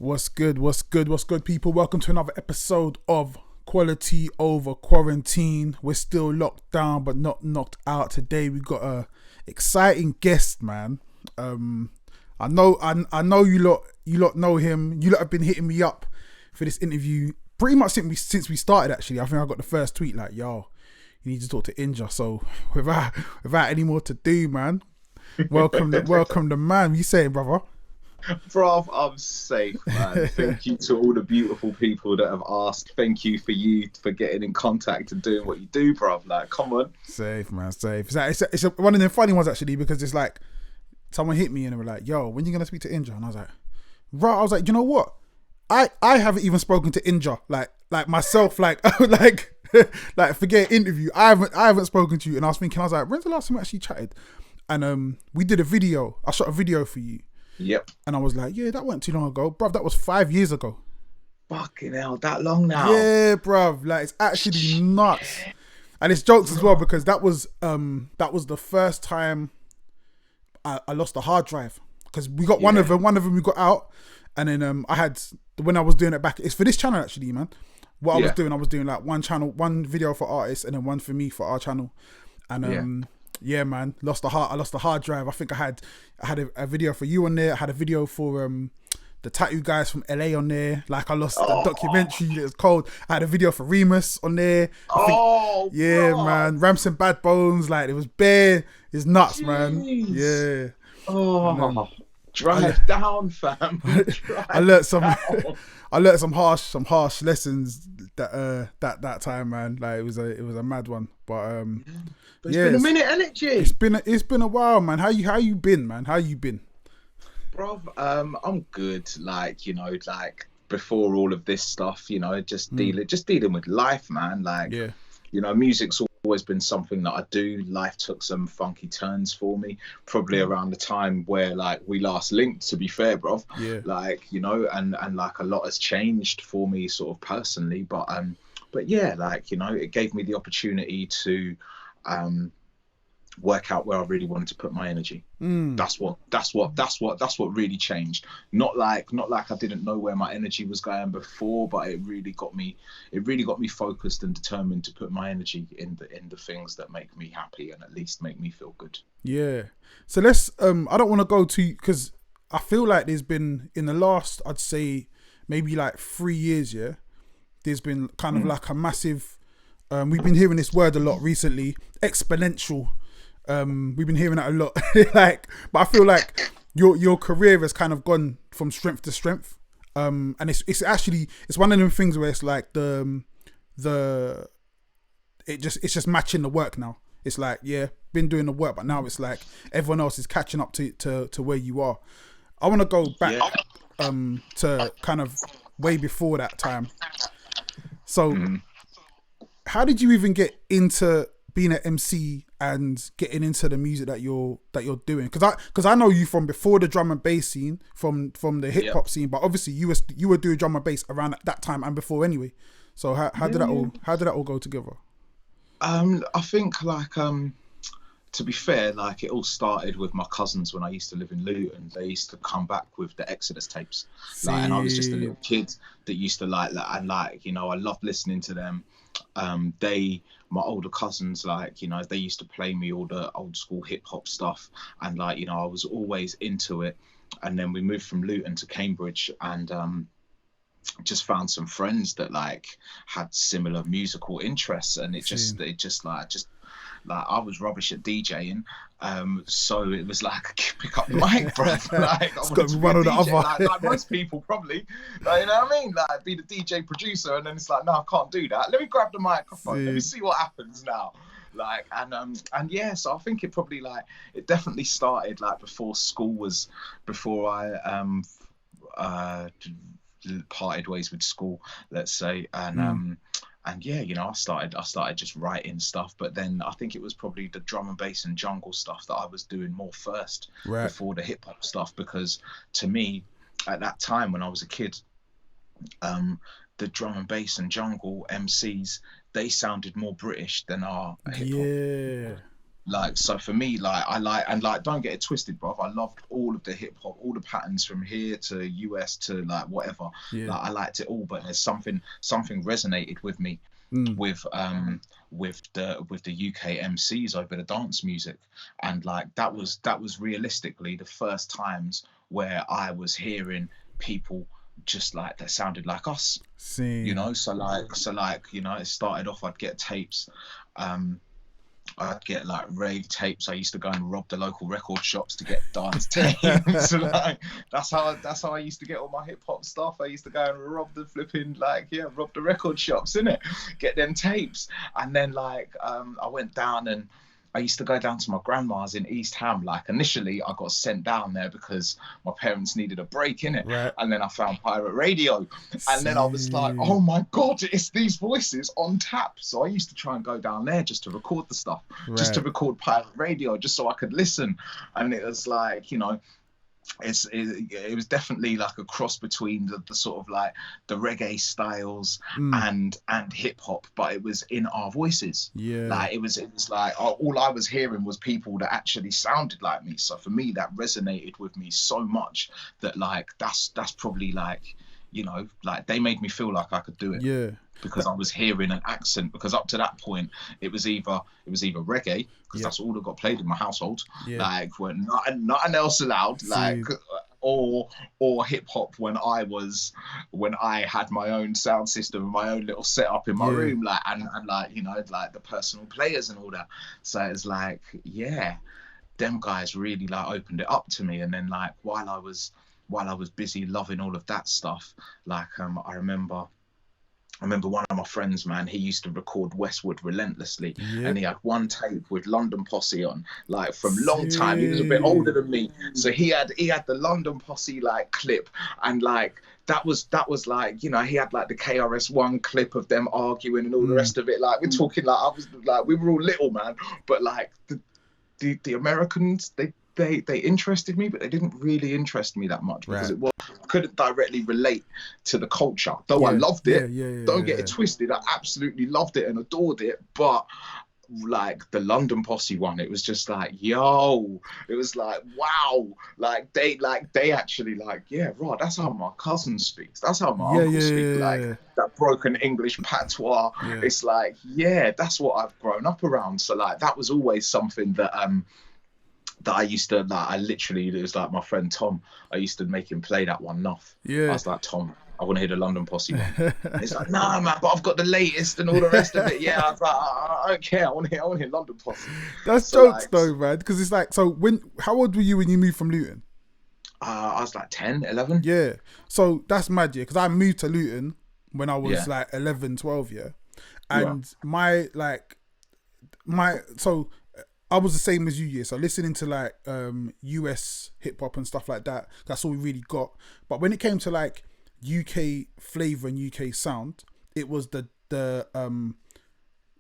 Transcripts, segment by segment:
What's good? What's good? What's good, people? Welcome to another episode of Quality Over Quarantine. We're still locked down, but not knocked out. Today we got a exciting guest, man. I know you lot know him. You lot have been hitting me up for this interview pretty much since we started. Actually, I think I got the first tweet like, "Yo, you need to talk to Inja." So without any more to do, man, welcome the man. You saying, brother? Bruv, I'm safe, man. Thank you to all the beautiful people that have asked. Thank you for getting in contact and doing what you do, bruv. Like, come on. Safe, man, safe. It's one of the funny ones, actually, because it's like, someone hit me and they were like, "Yo, when you going to speak to Inja?" And I was like, you know what? I haven't even spoken to Inja, like myself, like forget interview. I haven't spoken to you. And I was like, when's the last time we actually chatted? And we did a video. I shot a video for you. Yep. And I was like, yeah, that wasn't too long ago. Bruv, that was 5 years ago. Fucking hell, that long now? Yeah, bruv. Like, it's actually nuts. And it's jokes as well, because that was the first time I lost a hard drive. Because we got one of them we got out. And then I had, when I was doing it back, it's for this channel actually, man. What I was doing like one video for artists and then one for me for our channel. And yeah, man, I lost the hard drive. I think I had a video for you on there. I had a video for the tattoo guys from LA on there. Like, I lost the documentary. It was cold. I had a video for Remus on there. Man, Ramson Bad Bones. Like, it was bare. It's nuts, man. Yeah. Drive down, fam. I learned some harsh lessons that time, man. Like, it was a mad one, but it's been a minute, ain't it? It's been a while, man. How you been, man? How you been? Bruv, I'm good. Like, like before all of this stuff, just dealing with life, man. Like, music's always been something that I do. Life took some funky turns for me, probably around the time where like we last linked, to be fair, bruv. Yeah. Like, and like a lot has changed for me sort of personally, but yeah, like, it gave me the opportunity to work out where I really wanted to put my energy. That's what really changed. Not like I didn't know where my energy was going before, but it really got me focused and determined to put my energy in the things that make me happy and at least make me feel good. Yeah. So let's I don't want to go too, because I feel like there's been, in the last, I'd say maybe like 3 years, there's been kind of like a massive we've been hearing this word a lot recently, exponential. We've been hearing that a lot. Like, but I feel like your career has kind of gone from strength to strength. And it's actually one of them things where it's like it's just matching the work now. It's like, yeah, been doing the work, but now it's like everyone else is catching up to where you are. I want to go back to kind of way before that time. So how did you even get into being an MC and getting into the music that you're doing? Because I know you from before the drum and bass scene, from the hip hop scene, but obviously you were doing drum and bass around that time and before anyway. So how did that all go together? I think like to be fair, like it all started with my cousins when I used to live in Luton. They used to come back with the Exodus tapes, like, and I was just a little kid that used to like that, and like, I loved listening to them. My older cousins, like, they used to play me all the old school hip hop stuff, and like, I was always into it. And then we moved from Luton to Cambridge, and just found some friends that like had similar musical interests, and it just I was rubbish at DJing, so it was like, pick up the mic, bro. Like, I wanted to be a DJ, like most people probably, like, you know what I mean? Like, be the DJ producer, and then it's like, no, I can't do that. Let me grab the microphone. Let me see what happens now. Like, and yeah, so I think it probably like it definitely started like before I parted ways with school, let's say, and yeah, I started just writing stuff, but then I think it was probably the drum and bass and jungle stuff that I was doing more first, before the hip hop stuff, because to me at that time when I was a kid, the drum and bass and jungle MCs, they sounded more British than our hip hop. Like, so for me, like, I like, and like, don't get it twisted, bro. I loved all of the hip hop, all the patterns from here to US to like whatever. Yeah. Like, I liked it all, but there's something resonated with me with the UK MCs over the dance music, and like that was realistically the first times where I was hearing people just like that sounded like us, you See. know. So like you know, it started off, I'd get tapes. I'd get like rave tapes. I used to go and rob the local record shops to get dance tapes. Like, that's how I used to get all my hip hop stuff. I used to go and rob the flipping, like, yeah, rob the record shops, innit? Get them tapes. And then like I went down, and I used to go down to my grandma's in East Ham. Like, initially I got sent down there because my parents needed a break in it. Right. And then I found pirate radio. And then I was like, oh my God, it's these voices on tap. So I used to try and go down there just to record the stuff, just to record pirate radio, just so I could listen. And it was like, you know, it was definitely like a cross between the sort of like the reggae styles and hip hop, but it was in our voices. Yeah. Like it was like all I was hearing was people that actually sounded like me. So for me, that resonated with me so much that like that's probably like, you know, like they made me feel like I could do it. Yeah. Because I was hearing an accent. Because up to that point, it was either reggae, because that's all that got played in my household. Like, when nothing else allowed. Like, or hip hop when I had my own sound system and my own little setup in my room. Like, and like, you know, like the personal players and all that. So it's like, yeah, them guys really like opened it up to me. And then like while I was busy loving all of that stuff, like I remember one of my friends, man, he used to record Westwood relentlessly, and he had one tape with London Posse on, like from long time. He was a bit older than me, so he had the London Posse like clip, and like that was like, you know, he had like the KRS-One clip of them arguing and all the rest of it. Like, we're talking like, I was like, we were all little, man, but like the Americans, they interested me, but they didn't really interest me that much because couldn't directly relate to the culture. Though I loved it. Don't get it twisted. I absolutely loved it and adored it. But like the London Posse one, it was just like, yo, it was like, wow, like they actually like, yeah, right, that's how my cousin speaks. That's how my uncle speaks. Like that broken English patois. It's like, yeah, that's what I've grown up around. So like that was always something that I used to like. It was like my friend Tom, I used to make him play that one enough. I was like, Tom, I want to hear the London Posse one. And he's like, nah, man, but I've got the latest and all the rest of it. Yeah, I was like, I don't care. I want to hear London Posse. That's so jokes like, though, man. Because it's like, so how old were you when you moved from Luton? I was like 10, 11. Yeah. So that's mad, yeah. Because I moved to Luton when I was like 11, 12, yeah. And so I was the same as you, yeah. So listening to like US hip hop and stuff like that, that's all we really got. But when it came to like UK flavor and UK sound, it was it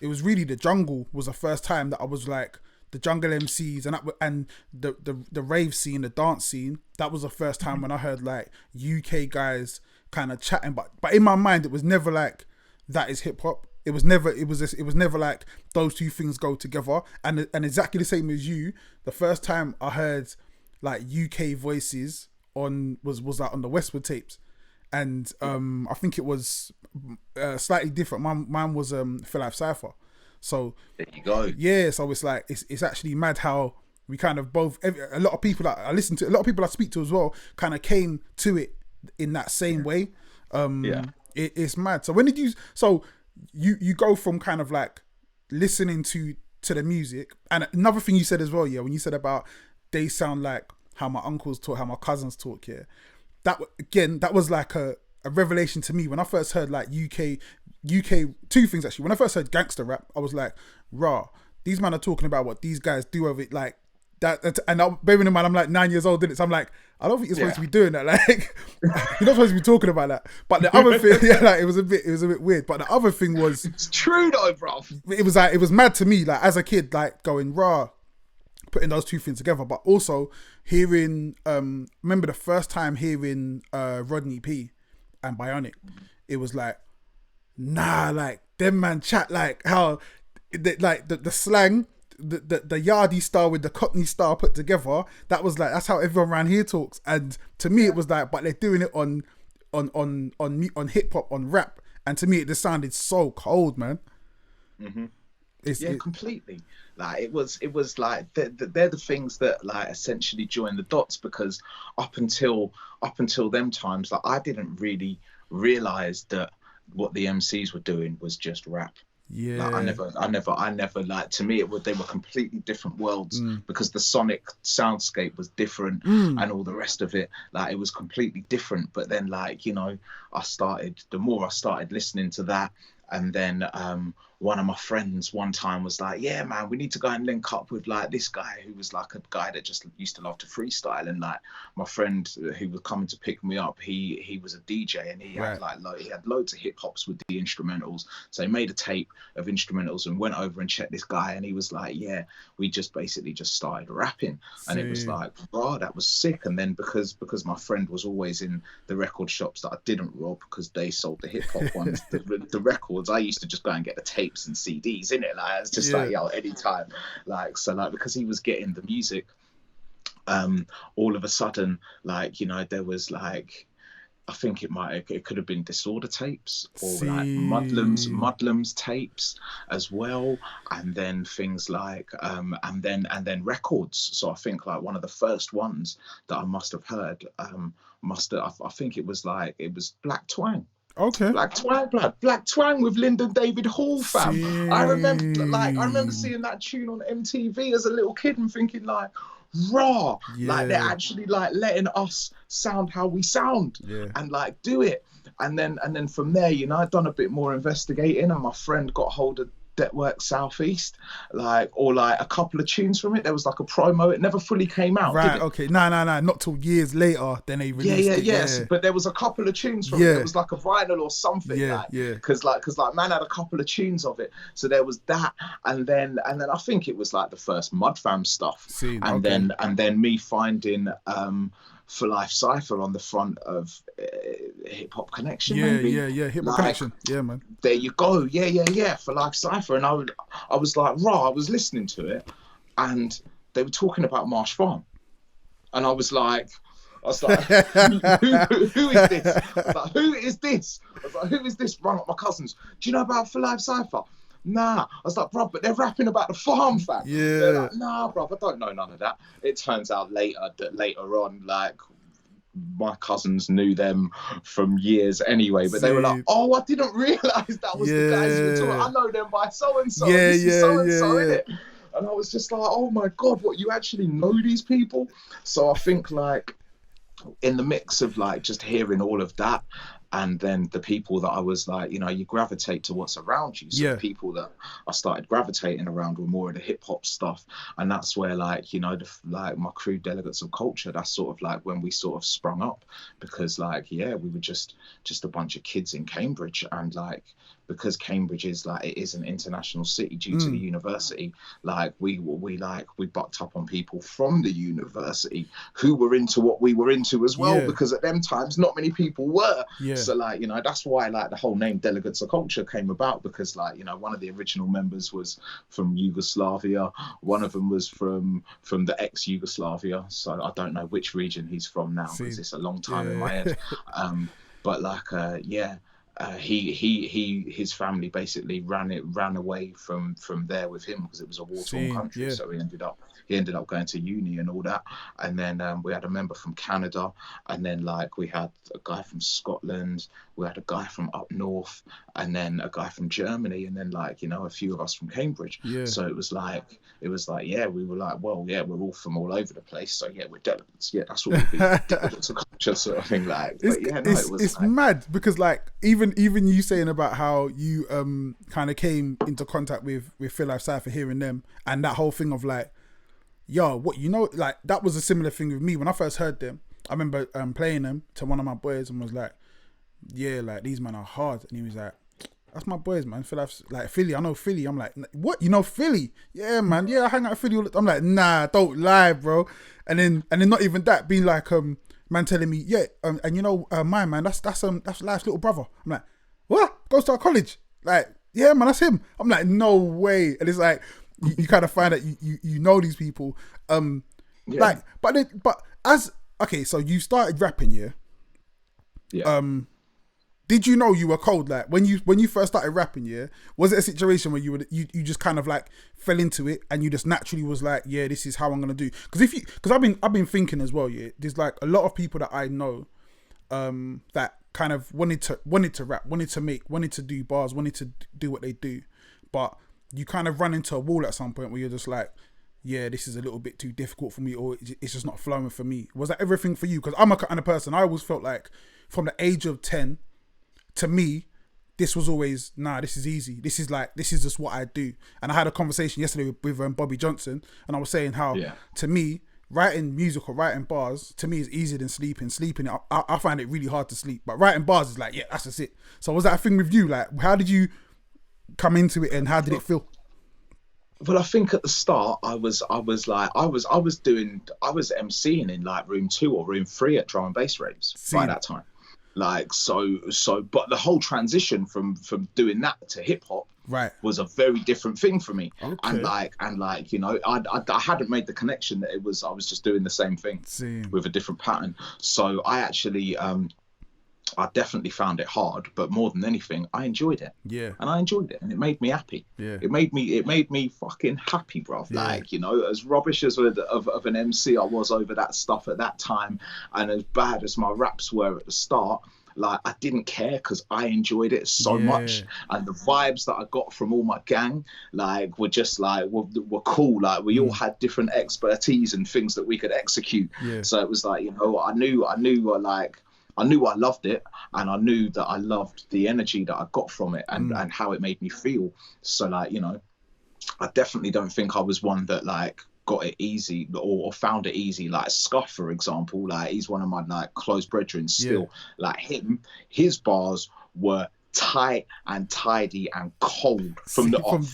was really the jungle was the first time that I was like the jungle MCs and the rave scene, the dance scene. That was the first time when I heard like UK guys kind of chatting. But in my mind, it was never like that is hip hop. It was never like those two things go together. And exactly the same as you, the first time I heard like UK voices was like on the Westwood tapes. And I think it was slightly different. Mine was Phil Life Cypher. So there you go. Yeah, so it's like it's actually mad how we kind of both, a lot of people that I listen to, a lot of people I speak to as well, kind of came to it in that same way. It's mad. So when did you you go from kind of like listening to the music, and another thing you said as well, yeah, when you said about they sound like how my uncles talk, how my cousins talk, yeah, that was like a revelation to me when I first heard like UK two things actually. When I first heard gangster rap, I was like, rah, these men are talking about what these guys do of it, like that. And bearing in mind, I'm like 9 years old, didn't it? So I'm like, I don't think you're supposed to be doing that. Like, you're not supposed to be talking about that. But the other thing, yeah, like it was a bit weird. But the other thing was, it's true though, bro. It was mad to me, like as a kid, like going rah, putting those two things together. But also hearing, remember the first time hearing Rodney P and Bionic, it was like, nah, like them man chat like how, like the slang. the Yardie style with the Cockney style put together. That was like, that's how everyone around here talks. And to me, it was like, but they're doing it on hip hop, on rap. And to me, it just sounded so cold, man. Completely. Like it was like they're the things that like essentially join the dots, because up until them times, like I didn't really realize that what the MCs were doing was just rap. Yeah. Like I never like, to me they were completely different worlds, because the sonic soundscape was different and all the rest of it, like it was completely different. But then like, you know, the more I started listening to that, and then one of my friends one time was like, yeah man, we need to go and link up with like this guy who was like a guy that just used to love to freestyle. And like my friend who was coming to pick me up, he was a DJ, and he had like he had loads of hip hops with the instrumentals. So he made a tape of instrumentals and went over and checked this guy, and he was like, yeah, we just basically just started rapping. And it was like, wow, that was sick. And then because my friend was always in the record shops that I didn't rob, because they sold the hip hop ones, the records, I used to just go and get the tapes and CDs in it. Like it's just like, yo, anytime. Like, so like, because he was getting the music, all of a sudden, like, you know, there was like, I think it could have been Disorder tapes, or like Mudlums tapes as well, and then things like and then records. So I think like one of the first ones that I must have heard I think it was Black Twang. Okay. Black Twang with Lyndon David Hall, fam. I remember seeing that tune on MTV as a little kid and thinking like, raw, like they're actually like letting us sound how we sound and like do it. And then from there, you know, I'd done a bit more investigating, and my friend got hold of Network Southeast, like, or like a couple of tunes from it. There was like a promo. It never fully came out. Right. Did it? Okay. No. Not till years later. Then they released it. Yes. But there was a couple of tunes from it. It was like a vinyl or something. Because man had a couple of tunes of it. So there was that, and then I think it was like the first Mudfam stuff. And then me finding For Life Cypher on the front of Hip Hop Connection. Hip Hop Connection. Yeah, man. There you go. Yeah. For Life Cypher, and I was like, raw. I was listening to it, and they were talking about Marsh Farm, and I was like, who is this? I was like, who is this? I was like, who is this? Rang up my cousins. Do you know about For Life Cypher? Nah. I was like, bro, but they're rapping about the farm, fam. Yeah. They're like, nah, bro, I don't know none of that. It turns out later on, like, my cousins knew them from years anyway, but they were like, oh, I didn't realise that was the guys who were talking. I know them by so-and-so. This is so-and-so, innit? And I was just like, oh my God, what, you actually know these people? So I think like in the mix of like just hearing all of that, and then the people that I was like, you know, you gravitate to what's around you. So the people that I started gravitating around were more of the hip hop stuff. And that's where like, you know, like my crew Delegates of Culture, that's sort of like when we sort of sprung up, because like, we were just a bunch of kids in Cambridge, and like, because Cambridge is like, it is an international city due to the university, like we bucked up on people from the university who were into what we were into as well, because at them times not many people were. So like, you know, that's why like the whole name Delegates of Culture came about, because like, you know, one of the original members was from Yugoslavia, one of them was from the ex-Yugoslavia, so I don't know which region he's from now, because it's a long time in my head. But like his family basically ran away from there with him, because it was a war-torn country. So he ended up going to uni and all that. And then we had a member from Canada, and then like we had a guy from Scotland, we had a guy from up north, and then a guy from Germany, and then like, you know, a few of us from Cambridge. So it was like we were like, well, yeah, we're all from all over the place, so yeah, we're delegates. Yeah, that's what we'd be, delegates of culture sort of thing. Like, it's like, mad, because like even you saying about how you kind of came into contact with For Life Cypher, hearing them, and that whole thing of like, yo, what, you know, like that was a similar thing with me when I first heard them. I remember playing them to one of my boys and was like, yeah, like these men are hard, and he was like, that's my boys, man. For Life, like Philly, I know Philly. I'm like, what, you know Philly? Yeah, man. Yeah, I hang out with Philly all the time. I'm like, nah, don't lie, bro. And then not even that, being like man telling me, yeah, and you know, my man, that's Life's little brother. I'm like, what? Goes to our college? Like, yeah, man, that's him. I'm like, no way. And it's like, you kind of find that you know these people. Yeah. Like, but as okay, so you started rapping, yeah. Yeah. Did you know you were cold? Like when you first started rapping, yeah, was it a situation where you just kind of like fell into it and you just naturally was like, yeah, this is how I'm gonna do? Because I've been thinking as well, yeah. There's like a lot of people that I know, that kind of wanted to rap, wanted to do bars, wanted to do what they do, but you kind of run into a wall at some point where you're just like, yeah, this is a little bit too difficult for me, or it's just not flowing for me. Was that everything for you? Because I'm a kind of person, I always felt like from the age of 10, to me, this was always, nah, this is easy. This is just what I do. And I had a conversation yesterday with Bobby Johnson, and I was saying how, to me, writing music or writing bars, to me, is easier than sleeping. Sleeping, I find it really hard to sleep. But writing bars is like, yeah, that's just it. So was that a thing with you? Like, how did you come into it and how did it feel? Well, I think at the start I was emceeing in like room 2 or room 3 at drum and bass raves by that time. Like so, but the whole transition from doing that to hip hop was a very different thing for me. Okay. And like, you know, I hadn't made the connection that I was just doing the same thing with a different pattern. So I actually, I definitely found it hard, but more than anything, I enjoyed it. Yeah. And I enjoyed it, and it made me happy. Yeah. It made me fucking happy, bruv. Yeah. Like, you know, as rubbish as of an MC I was over that stuff at that time, and as bad as my raps were at the start, like, I didn't care because I enjoyed it so much, and the vibes that I got from all my gang, like, were just like were cool. Like, we all had different expertise and things that we could execute. Yeah. So it was like, you know, I knew I loved it, and I knew that I loved the energy that I got from it and how it made me feel. So, like, you know, I definitely don't think I was one that like got it easy or found it easy. Like Scuff, for example, like, he's one of my like close brethren still. Yeah. Like his bars were tight and tidy and cold from the off.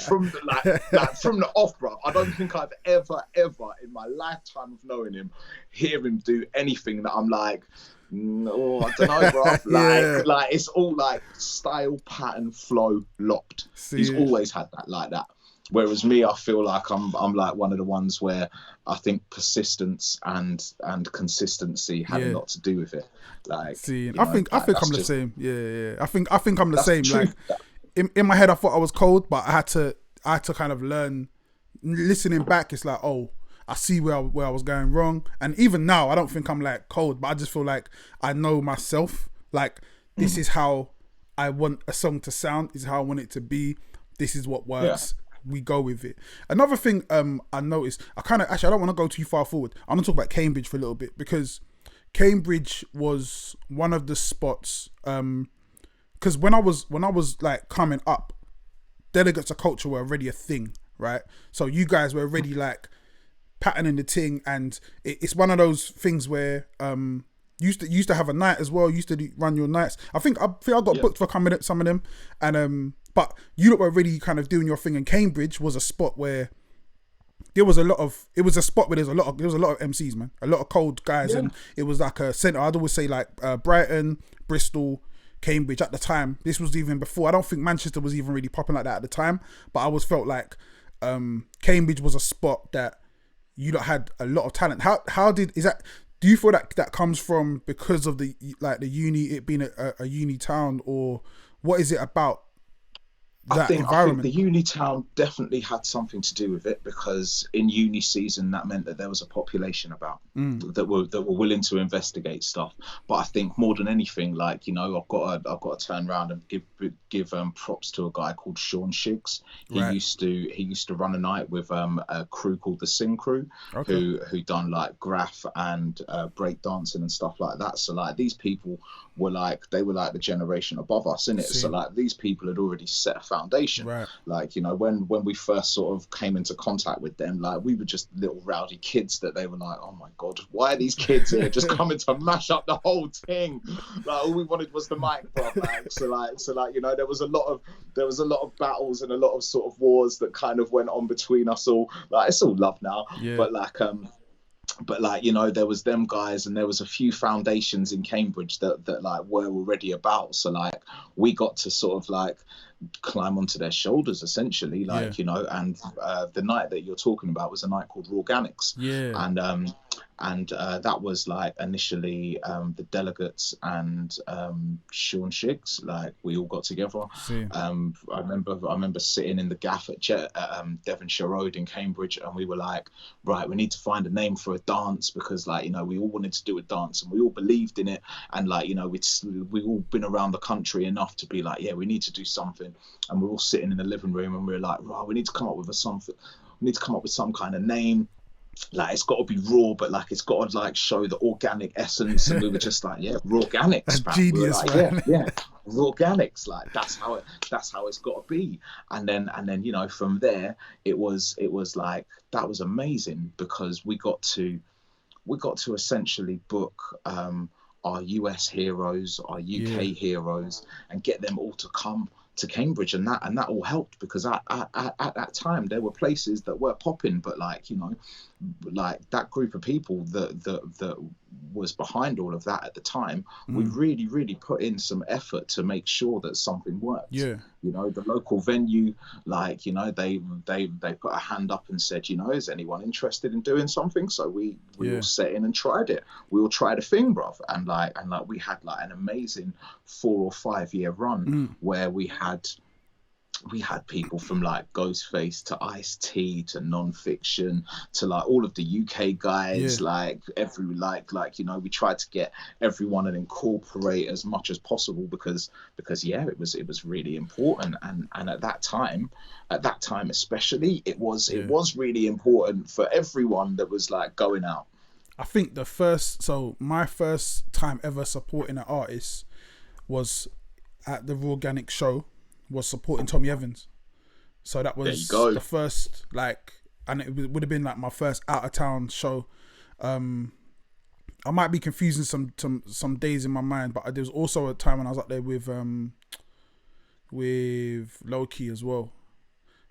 From the off, bro. I don't think I've ever in my lifetime of knowing him hear him do anything that I'm like, no, I don't know, bro. Like it's all like style, pattern, flow locked. He's always had that like that. Whereas me, I feel like I'm like one of the ones where I think persistence and consistency had a lot to do with it. Like, I think I'm the same. Yeah. I think I'm the same. Like, in my head, I thought I was cold, but I had to kind of learn. Listening back, it's like, oh, I see where I was going wrong. And even now, I don't think I'm like cold, but I just feel like I know myself. Like, this is how I want a song to sound. This is how I want it to be. This is what works. Yeah. We go with it. Another thing I noticed, I don't want to go too far forward. I'm gonna talk about Cambridge for a little bit, because Cambridge was one of the spots, because when I was like coming up, delegates of culture were already a thing, right? So you guys were already like patterning the thing, and it's one of those things where used to have a night as well. Used to run your nights. I think I got booked for coming at some of them, and but you lot were already kind of doing your thing. And Cambridge was a spot where there was a lot of MCs, man, a lot of cold guys, and it was like a center. I'd always say like Brighton, Bristol, Cambridge at the time. This was even before. I don't think Manchester was even really popping like that at the time, but I always felt like Cambridge was a spot that you lot had a lot of talent. Do you feel that comes from because of the uni, it being a uni town, or what is it about that environment? I think the uni town definitely had something to do with it, because in uni season that meant that there was a population about that were willing to investigate stuff. But I think more than anything, like, you know, I've got to turn around and give props to a guy called Sean Shiggs. He used to run a night with a crew called the Sing Crew, who done like graph and break dancing and stuff like that. So like these people were like the generation above us, innit? So like these people had already set a foundation. Right. Like, you know, when we first sort of came into contact with them, like, we were just little rowdy kids that they were like, oh my god, why are these kids here just coming to mash up the whole thing? Like, all we wanted was the mic, bro. Like, so you know, there was a lot of battles and a lot of sort of wars that kind of went on between us all. Like, it's all love now, but like but like, you know, there was them guys, and there was a few foundations in Cambridge that like were already about. So like we got to sort of like climb onto their shoulders essentially, like, you know. And the night that you're talking about was a night called Organics. And that was like initially the delegates and Sean Shiggs, like we all got together. I remember sitting in the gaff at Devonshire Road in Cambridge, and we were like, right, we need to find a name for a dance, because like, you know, we all wanted to do a dance and we all believed in it. And like, you know, we all been around the country enough to be like, yeah, we need to do something. And we're all sitting in the living room and we're like, right, we need to come up with something. We need to come up with some kind of name. Like, it's got to be raw, but like it's got to like show the organic essence. And we were just like, yeah, raw organics. Genius, we were like, yeah, raw organics. Like that's how it's got to be. And then you know, from there it was like, that was amazing, because we got to essentially book our US heroes, our UK heroes, and get them all to come to Cambridge, and that all helped, because at that time there were places that were popping, but like, you know, like that group of people that was behind all of that at the time, we really put in some effort to make sure that something worked. You know, the local venue, like, you know, they put a hand up and said, you know, is anyone interested in doing something? So we all set in and tried it. We all tried a thing, bruv. And like we had like an amazing 4 or 5 year run where we had people from like Ghostface to Ice-T to Non-Fiction to like all of the UK guys, like you know, we tried to get everyone and incorporate as much as possible, because yeah, it was really important. And at that time especially, it was really important for everyone that was like going out. I think my first time ever supporting an artist was at the Raw Organic show, was supporting Tommy Evans. So that was the first, like, and it would have been like my first out of town show. I might be confusing some days in my mind, but there was also a time when I was up there with Low-Key as well.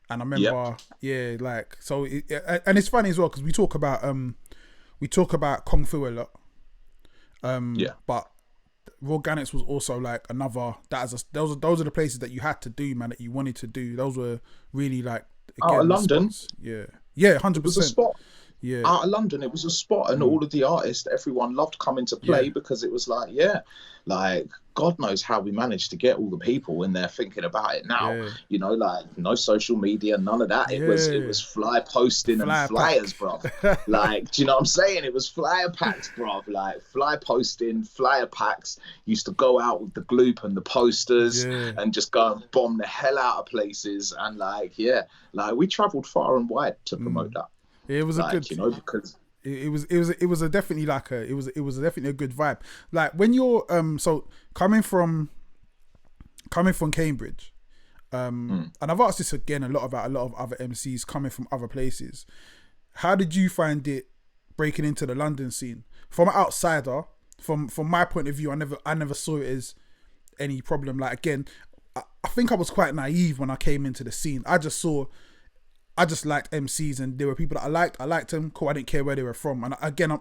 And I remember, like, so and it's funny as well, because we talk about Kung Fu a lot. But Organics was also like another, those are the places that you had to do, man, that you wanted to do. Those were really like, again, London. Spots. Yeah, 100%. It was a spot. Yeah, out of London, it was a spot, and all of the artists, everyone loved coming to play, because it was like, like God knows how we managed to get all the people in there thinking about it now. You know, like no social media, none of that. It was fly posting and flyers, bro. Like, do you know what I'm saying? It was flyer packs, bro. Like fly posting, flyer packs. Used to go out with the gloop and the posters and just go and bomb the hell out of places. And like, like we traveled far and wide to promote that. It was like, a good, you know, because it was definitely a good vibe. Like when you're so coming from Cambridge, and I've asked this again about a lot of other MCs coming from other places. How did you find it breaking into the London scene? From an outsider, from my point of view, I never saw it as any problem. Like again, I think I was quite naive when I came into the scene. I just liked MCs, and there were people that I liked them. Cool. I didn't care where they were from. And again,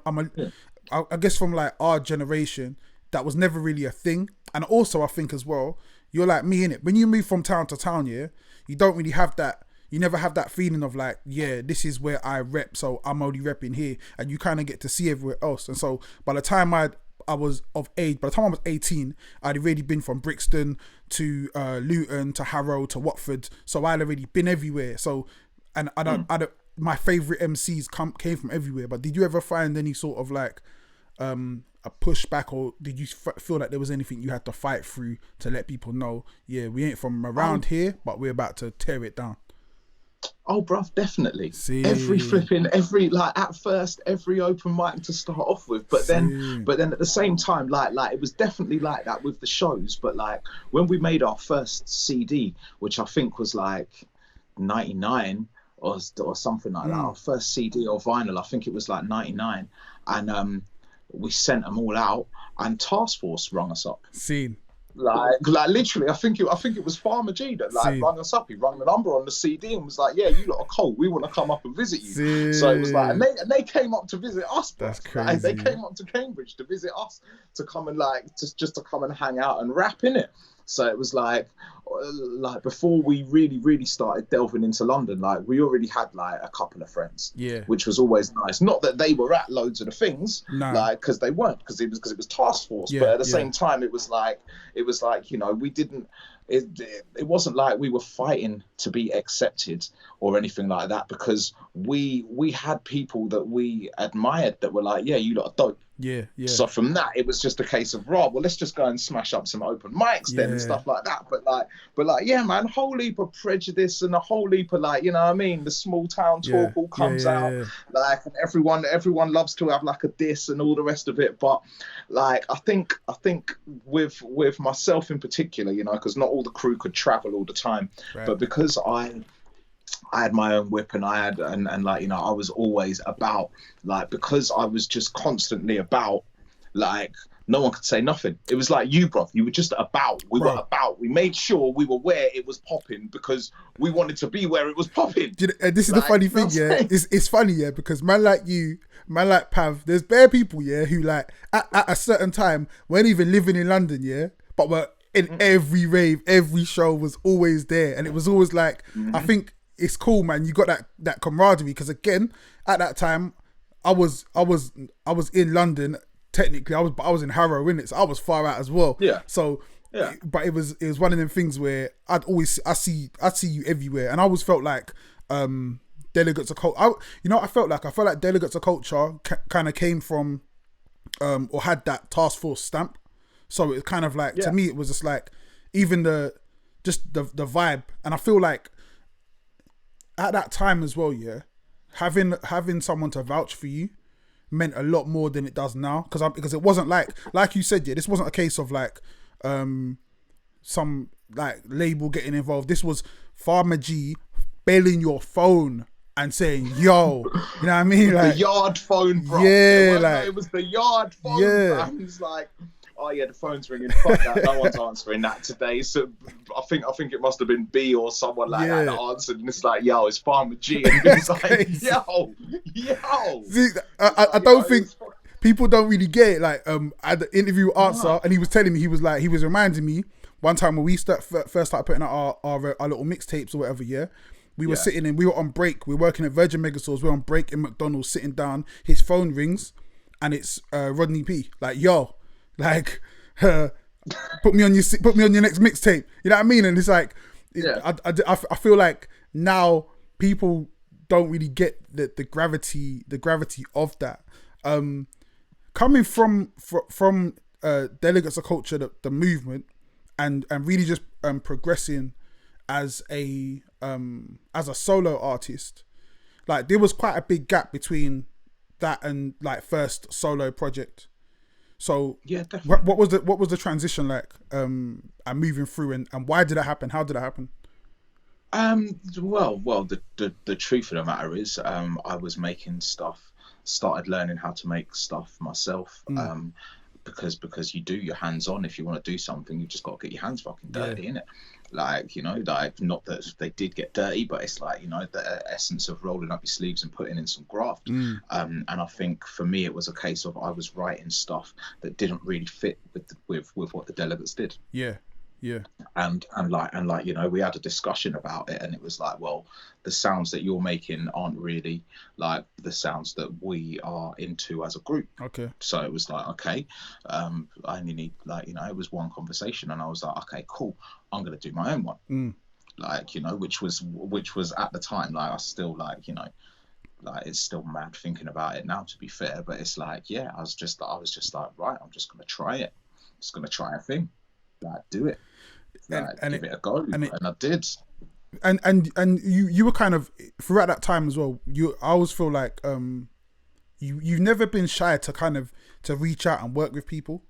I guess from like our generation, that was never really a thing. And also I think as well, you're like me, innit? When you move from town to town, you don't really have that. You never have that feeling of like, this is where I rep, so I'm only repping here. And you kind of get to see everywhere else. And so by the time I was of age, by the time I was 18, I'd already been from Brixton to Luton to Harrow to Watford. So I'd already been everywhere. So and I don't, my favourite MCs came from everywhere. But did you ever find any sort of like a pushback, or did you feel like there was anything you had to fight through to let people know, we ain't from around here, but we're about to tear it down? Oh, bruv, definitely. At first, every open mic to start off with, but then at the same time, like it was definitely like that with the shows. But like when we made our first CD, which I think was like 99 or something like that, our first CD or vinyl, I think it was like 99, and we sent them all out, and Task Force rung us up. Like literally, I think it was Farmer G that like See. rang us up. He rang the number on the CD and was like, "Yeah, you lot are cold. We want to come up and visit you." See. So it was like, and they came up to visit us, bro. That's Like, they crazy. came up to Cambridge to visit us, to come and like just to come and hang out and rap in it. So it was like before we really started delving into London, like we already had like a couple of friends, Yeah. which was always nice. Not that they were at loads of the things, Nah. like because they weren't, because it was task force. Yeah, but at the yeah. same time, it was like you know, we didn't. It wasn't like we were fighting to be accepted or anything like that, because we had people that we admired that were like, yeah, you lot are dope. Yeah, yeah. So from that, it was just a case of, well, let's just go and smash up some open mics then and stuff like that. But like, yeah, man, a whole heap of prejudice and a whole heap of like, you know what I mean? The small town talk all comes out. Like, and everyone loves to have like a diss and all the rest of it. But like, I think with myself in particular, you know, because not all the crew could travel all the time, but because I had my own whip and I had, and like, you know, I was always about, like, because I was just constantly about, like, no one could say nothing. It was like you, bro. You were just about. We were about. We made sure we were where it was popping because we wanted to be where it was popping. This is the funny thing, yeah. It's funny, yeah, because man like you, man like Pav, there's bare people, yeah, who like at a certain time weren't even living in London, yeah, but were in every rave, every show was always there, and it was always like, I think it's cool, man. You got that camaraderie, because again, at that time, I was in London. Technically, I was in Harrow, innit? So I was far out as well. Yeah. So, but it was one of them things where I see you everywhere, and I always felt like delegates of culture. I felt like delegates of culture kind of came from or had that task force stamp. So it's kind of like, to me, it was just like even the vibe, and I feel like at that time as well, yeah, having someone to vouch for you meant a lot more than it does now, because it wasn't like you said, yeah, this wasn't a case of like some like label getting involved. This was Farmer G belling your phone and saying, yo, you know what I mean, like the yard phone, bro. It was the yard phone. Yeah, it's like, oh yeah, the phone's ringing. Fuck that. No one's answering that today. So I think it must have been B or someone like that answered, and it's like, yo, it's Farmer G, and it's like, yo. See, I don't think people don't really get it. Like, I had the interview answer, and he was telling me, he was reminding me one time when we first started putting out our little mixtapes or whatever. Yeah. We were sitting in, we were on break. We were working at Virgin Megastores. We were on break in McDonald's, sitting down. His phone rings, and it's Rodney P. Like, yo. Like, put me on your next mixtape. You know what I mean? And it's like, I feel like now people don't really get the gravity of that. Coming from delegates of culture, the movement, and really just progressing as a solo artist. Like, there was quite a big gap between that and like first solo project. So yeah, definitely. What was the transition like, and moving through, and why did it happen? How did it happen? Well, the truth of the matter is, I was making stuff, started learning how to make stuff myself. Because you do your hands on. If you want to do something, you just got to get your hands fucking dirty, innit? Like, you know, like, not that they did get dirty, but it's like, you know, the essence of rolling up your sleeves and putting in some graft. And I think for me, it was a case of I was writing stuff that didn't really fit with what the delegates did. Yeah. And like, you know, we had a discussion about it, and it was like, well, the sounds that you're making aren't really like the sounds that we are into as a group. Okay. So it was like, okay, I only need, like, you know, it was one conversation, and I was like, okay, cool, I'm gonna do my own one. Like, you know, which was at the time, like, I still, like, you know, like, it's still mad thinking about it now, to be fair, but it's like, yeah, I was just like, right, I'm just gonna try it. I'm just gonna try a thing. Like, do it. And give it a go, and I did. And you were kind of, throughout that time as well, I always feel like you've never been shy to kind of to reach out and work with people,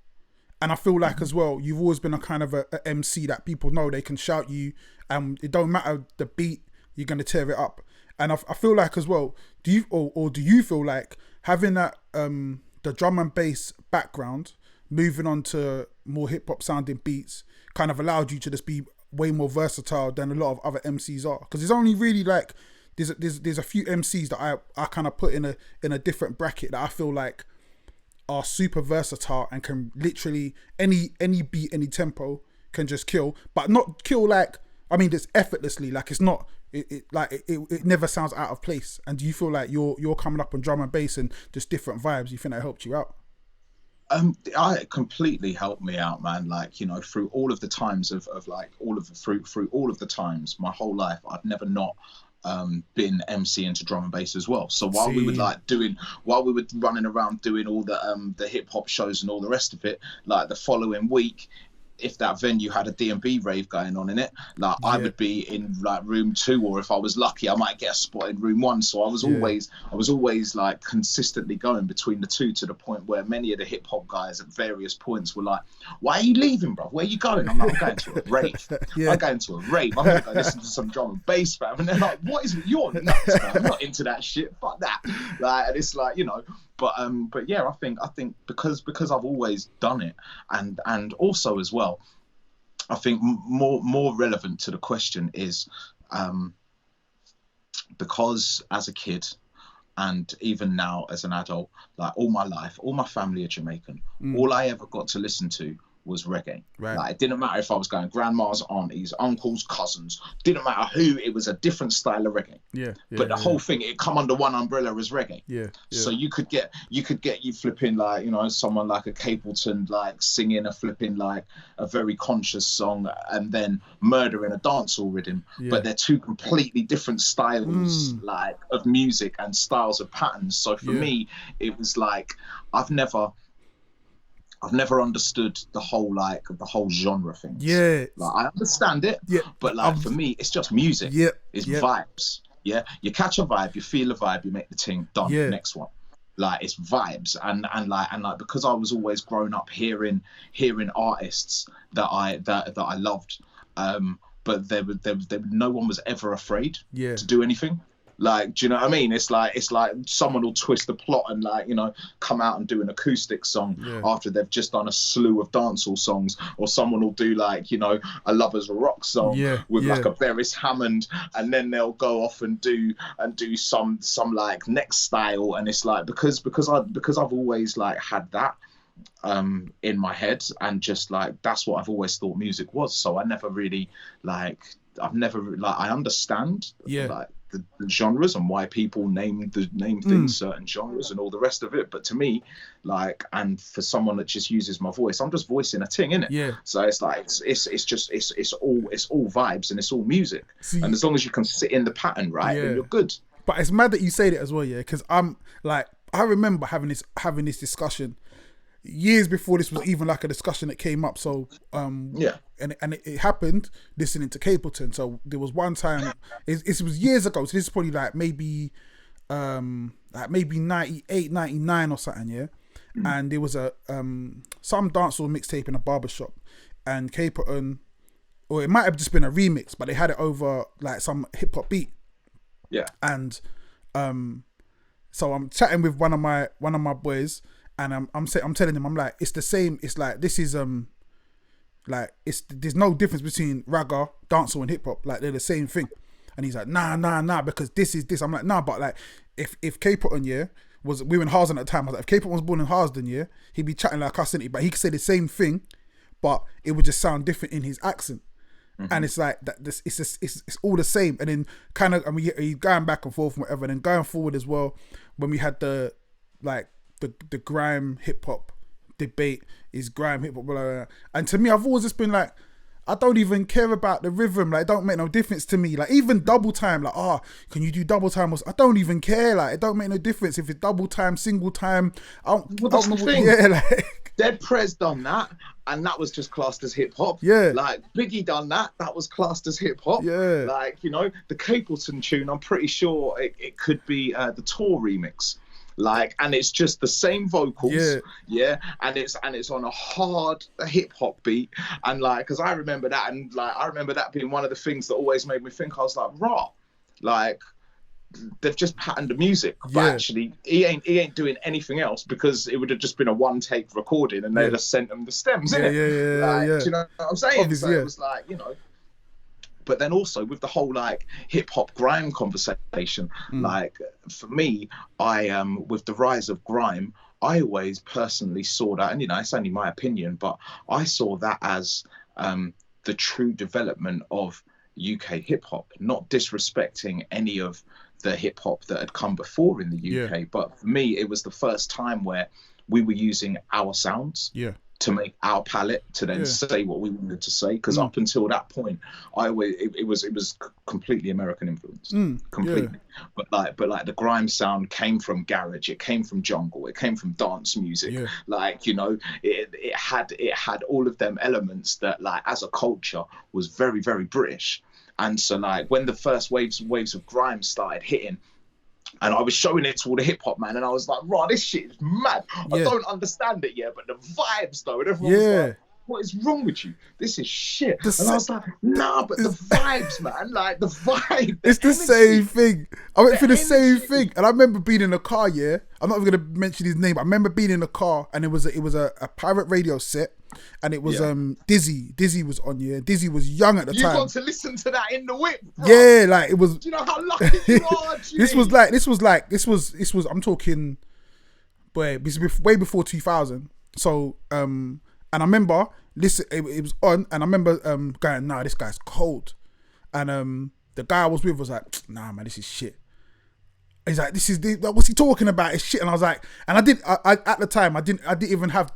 and I feel like as well, you've always been a kind of a MC that people know they can shout you, and it don't matter the beat, you're gonna tear it up. And I feel like as well, do you feel like having that the drum and bass background, moving on to more hip hop sounding beats, kind of allowed you to just be way more versatile than a lot of other MCs are. Because there's only really like there's a few MCs that I kind of put in a different bracket that I feel like are super versatile and can literally any beat, any tempo can just kill, but not kill like, I mean, just effortlessly. Like it's not it never sounds out of place. And do you feel like you're coming up on drum and bass and just different vibes? You think that helped you out? I completely helped me out, man. Like, you know, through all of the times of like through all of the times, my whole life, I've never not been MC into drum and bass as well. So while we were running around doing all the hip hop shows and all the rest of it, like the following week, if that venue had a D&B rave going on in it, like I would be in like room 2, or if I was lucky I might get a spot in room 1. So I was always like consistently going between the two, to the point where many of the hip hop guys at various points were like, why are you leaving, bro? Where are you going? I'm like, I'm going to a rave. I'm going to a rave. I'm gonna go listen to some drum and bass, fam. And they're like, what is it? You're nuts, man. I'm not into that shit. Fuck that. Like, and it's like, you know, but yeah, I think because I've always done it, and also as well, I think more relevant to the question is because as a kid and even now as an adult, like all my life, all my family are Jamaican. All I ever got to listen to was reggae. Right. Like, it didn't matter if I was going grandmas, aunties, uncles, cousins, didn't matter who, it was a different style of reggae. But the whole thing, it come under one umbrella as reggae. So you could get you flipping like, you know, someone like a Capleton like singing a flipping like a very conscious song and then murdering a dancehall rhythm. But they're two completely different styles like of music and styles of patterns. So for me, it was like I've never understood the whole genre thing. Like I understand it, but like for me, it's just music. It's vibes. You catch a vibe, you feel a vibe, you make the thing done. Next one. Like it's vibes, and like because I was always growing up hearing artists that I loved, but there no one was ever afraid to do anything. Like, do you know what I mean? It's like someone will twist the plot and like, you know, come out and do an acoustic song after they've just done a slew of dancehall songs, or someone will do like, you know, a Lovers Rock song with like a Beres Hammond, and then they'll go off and do some like next style, and it's like because I've always like had that in my head, and just like that's what I've always thought music was. So I never really I understand like the genres and why people name things certain genres and all the rest of it, but to me, like, and for someone that just uses my voice, I'm just voicing a ting, innit? So it's like it's all vibes and it's all music. And as long as you can sit in the pattern right, then you're good. But it's mad that you say that as well, because I'm like, I remember having this discussion years before this was even like a discussion that came up. So and it happened listening to Capleton. So there was one time, it was years ago, so this is probably like maybe 98, 99 or something, and there was a some dancehall mixtape in a barbershop, and Capleton, or it might have just been a remix, but they had it over like some hip hop beat, and so I'm chatting with one of my boys, and I'm telling him, I'm like, it's the same. It's like, this is like, there's no difference between ragga, dancehall, and hip hop. Like, they're the same thing. And he's like, nah, because this is this. I'm like, nah, but like, if Capleton, we were in Harsden at the time. I was like, if Capleton was born in Harsden, he'd be chatting like us, but he could say the same thing, but it would just sound different in his accent. And it's like that. It's all the same. And then kind of, I mean, he's going back and forth and whatever. And then going forward as well, when we had the grime hip hop debate, is grime hip hop, blah, blah, blah. And to me, I've always just been like, I don't even care about the rhythm. Like, it don't make no difference to me. Like, even double time, like, can you do double time? I don't even care. Like, it don't make no difference if it's double time, single time. That's the thing. Like, Dead Prez done that, and that was just classed as hip hop. Like, Biggie done that was classed as hip hop. Like, you know, the Capleton tune, I'm pretty sure it could be the Tour remix. Like, and it's just the same vocals, and it's on a hard hip hop beat, and like, because I remember that, and like, I remember that being one of the things that always made me think. I was like, raw, like, they've just patterned the music, but Yeah. actually he ain't doing anything else, because it would have just been a one take recording and they'd have sent them the stems, innit? Do you know what I'm saying? Obviously, so it was like, you know. But then also with the whole like hip hop grime conversation, like for me, I with the rise of grime, I always personally saw that, and you know, it's only my opinion, but I saw that as the true development of UK hip hop, not disrespecting any of the hip hop that had come before in the UK. But for me, it was the first time where we were using our sounds to make our palette to then say what we wanted to say. Because up until that point, it was completely American influence, completely. But like the grime sound came from garage, it came from jungle, it came from dance music. Like, you know, it had all of them elements that, like, as a culture was very, very British. And so like when the first waves of grime started hitting, and I was showing it to all the hip hop man, and I was like, "Raw, this shit is mad. I don't understand it yet, but the vibes though." And everyone was like, "What is wrong with you? This is shit." And I was like, "Nah, but the vibes, man. Like the vibe. It's the same thing. I went through the same thing, and I remember being in a car. Yeah, I'm not even gonna mention his name. But I remember being in a car, and it was a pirate radio set. And it was Dizzy. Dizzy was on, Dizzy was young at the time. You got to listen to that in the whip, bro. Yeah, like it was. Do you know how lucky you are? This was. I'm talking, boy, this was way before 2000. So, and I remember listen, it was on, and I remember going, "Nah, this guy's cold," and the guy I was with was like, "Nah, man, this is shit." He's like, what's he talking about? It's shit. And I was like, and I at the time I didn't even have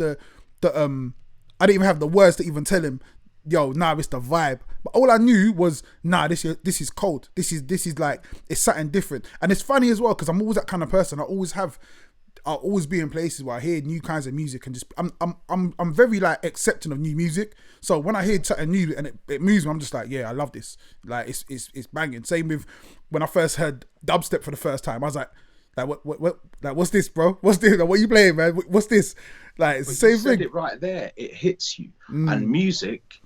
I didn't even have the words to even tell him, "Yo, nah, it's the vibe." But all I knew was, nah, this is cold. This is like, it's something different. And it's funny as well, because I'm always that kind of person. I'll always be in places where I hear new kinds of music, and just I'm very like accepting of new music. So when I hear something new and it moves me, I'm just like, yeah, I love this. Like it's banging. Same with when I first heard dubstep for the first time. I was like what like, what's this, bro? What's this? Like, what are you playing, man? What's this? Like, it's the same thing. It right there. It hits you. And music,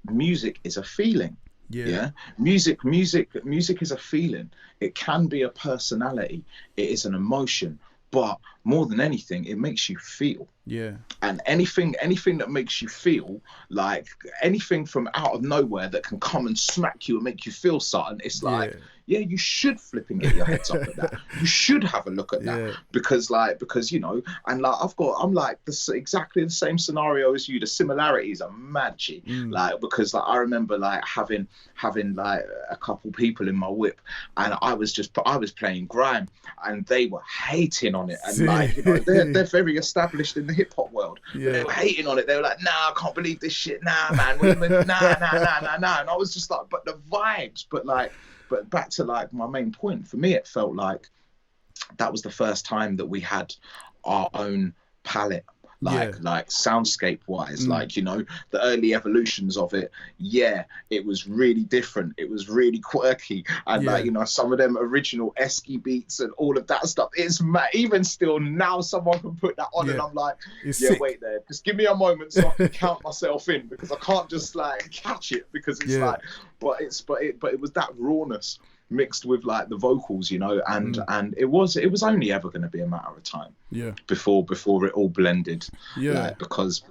music is a feeling. Yeah. Music is a feeling. It can be a personality. It is an emotion. But more than anything, it makes you feel. Yeah. And anything that makes you feel, like anything from out of nowhere that can come and smack you and make you feel something, it's like, yeah, you should flip and get your heads up at that. You should have a look at that, because you know, and like I'm like exactly the same scenario as you. The similarities are mad, G. Like, because like I remember like having like a couple people in my whip, and I was playing grime, and they were hating on it, and like, you know, they're very established in the hip hop world. They were hating on it. They were like, "Nah, I can't believe this shit. Nah, man, nah." And I was just like, but the vibes, But back to like my main point, for me, it felt like that was the first time that we had our own palette, like soundscape wise, like, you know, the early evolutions of it. Yeah, it was really different. It was really quirky. And like, you know, some of them original Esky beats and all of that stuff. It's even still now someone can put that on and I'm like, sick. Wait there. Just give me a moment so I can count myself in, because I can't just like catch it, because it's like, but it was that rawness mixed with like the vocals, you know, and it was only ever going to be a matter of time before it all blended, like, because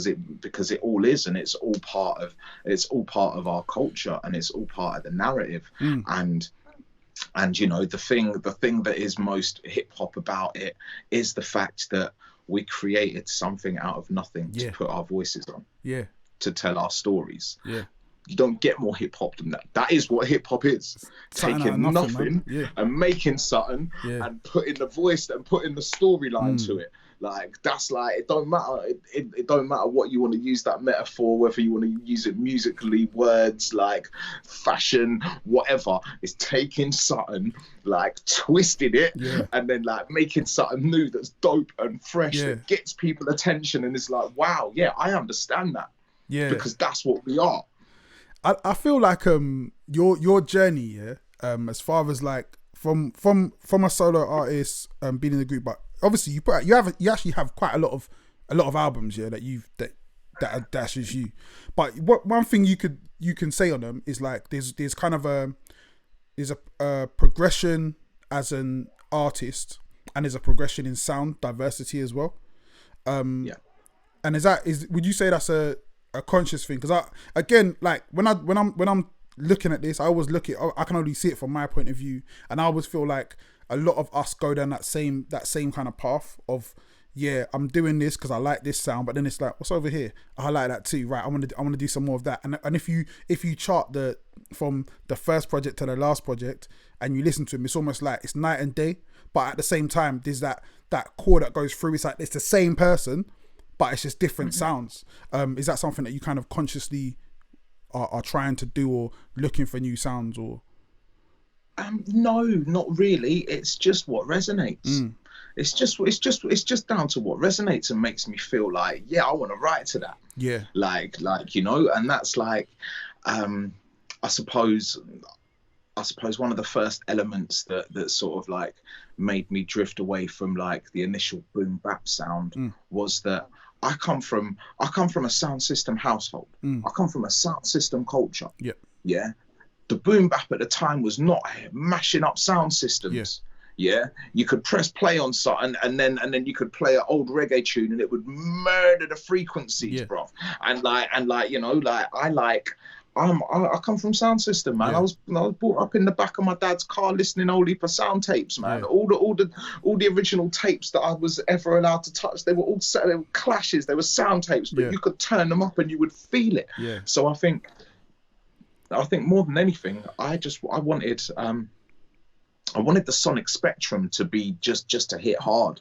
it all is, and it's all part of our culture, and it's all part of the narrative. And you know, the thing that is most hip hop about it is the fact that we created something out of nothing to put our voices on, to tell our stories. You don't get more hip hop than that. That is what hip hop is. Taking nothing and making something and putting the voice and putting the storyline to it. Like, that's like, it don't matter. It don't matter what you want to use that metaphor, whether you want to use it musically, words, like fashion, whatever. It's taking something, like twisting it, and then like making something new that's dope and fresh that gets people attention, and it's like, wow, yeah, I understand that. Because that's what we are. I feel like your journey, as far as like from a solo artist, being in the group, but obviously you actually have quite a lot of albums, that's just you. But one thing you can say on them is like there's kind of a progression as an artist, and there's a progression in sound diversity as well. Yeah. And would you say that's a conscious thing? Because again, like when I'm looking at this, I can only see it from my point of view, and I always feel like a lot of us go down that same kind of path of, yeah, I'm doing this because I like this sound, but then it's like, what's over here? I like that too, right? I want to do some more of that. And if you chart from the first project to the last project, and you listen to them, it's almost like it's night and day. But at the same time, there's that core that goes through. It's like it's the same person, but it's just different sounds. Is that something that you kind of consciously are trying to do, or looking for new sounds, or? No, not really. It's just what resonates. It's just down to what resonates and makes me feel like, yeah, I want to write to that. Yeah. Like, you know, and that's like, I suppose one of the first elements that sort of like made me drift away from like the initial boom bap sound was that I come from a sound system household. I come from a sound system culture. Yeah. Yeah. The boom bap at the time was not mashing up sound systems. Yeah. You could press play on something and then you could play an old reggae tune and it would murder the frequencies, bro. And like, you know, like I come from sound system, man. I was brought up in the back of my dad's car listening only for sound tapes, man. All the original tapes that I was ever allowed to touch, they were all set, they were clashes, they were sound tapes, but you could turn them up and you would feel it. So I think more than anything, I wanted the sonic spectrum to be just to hit hard,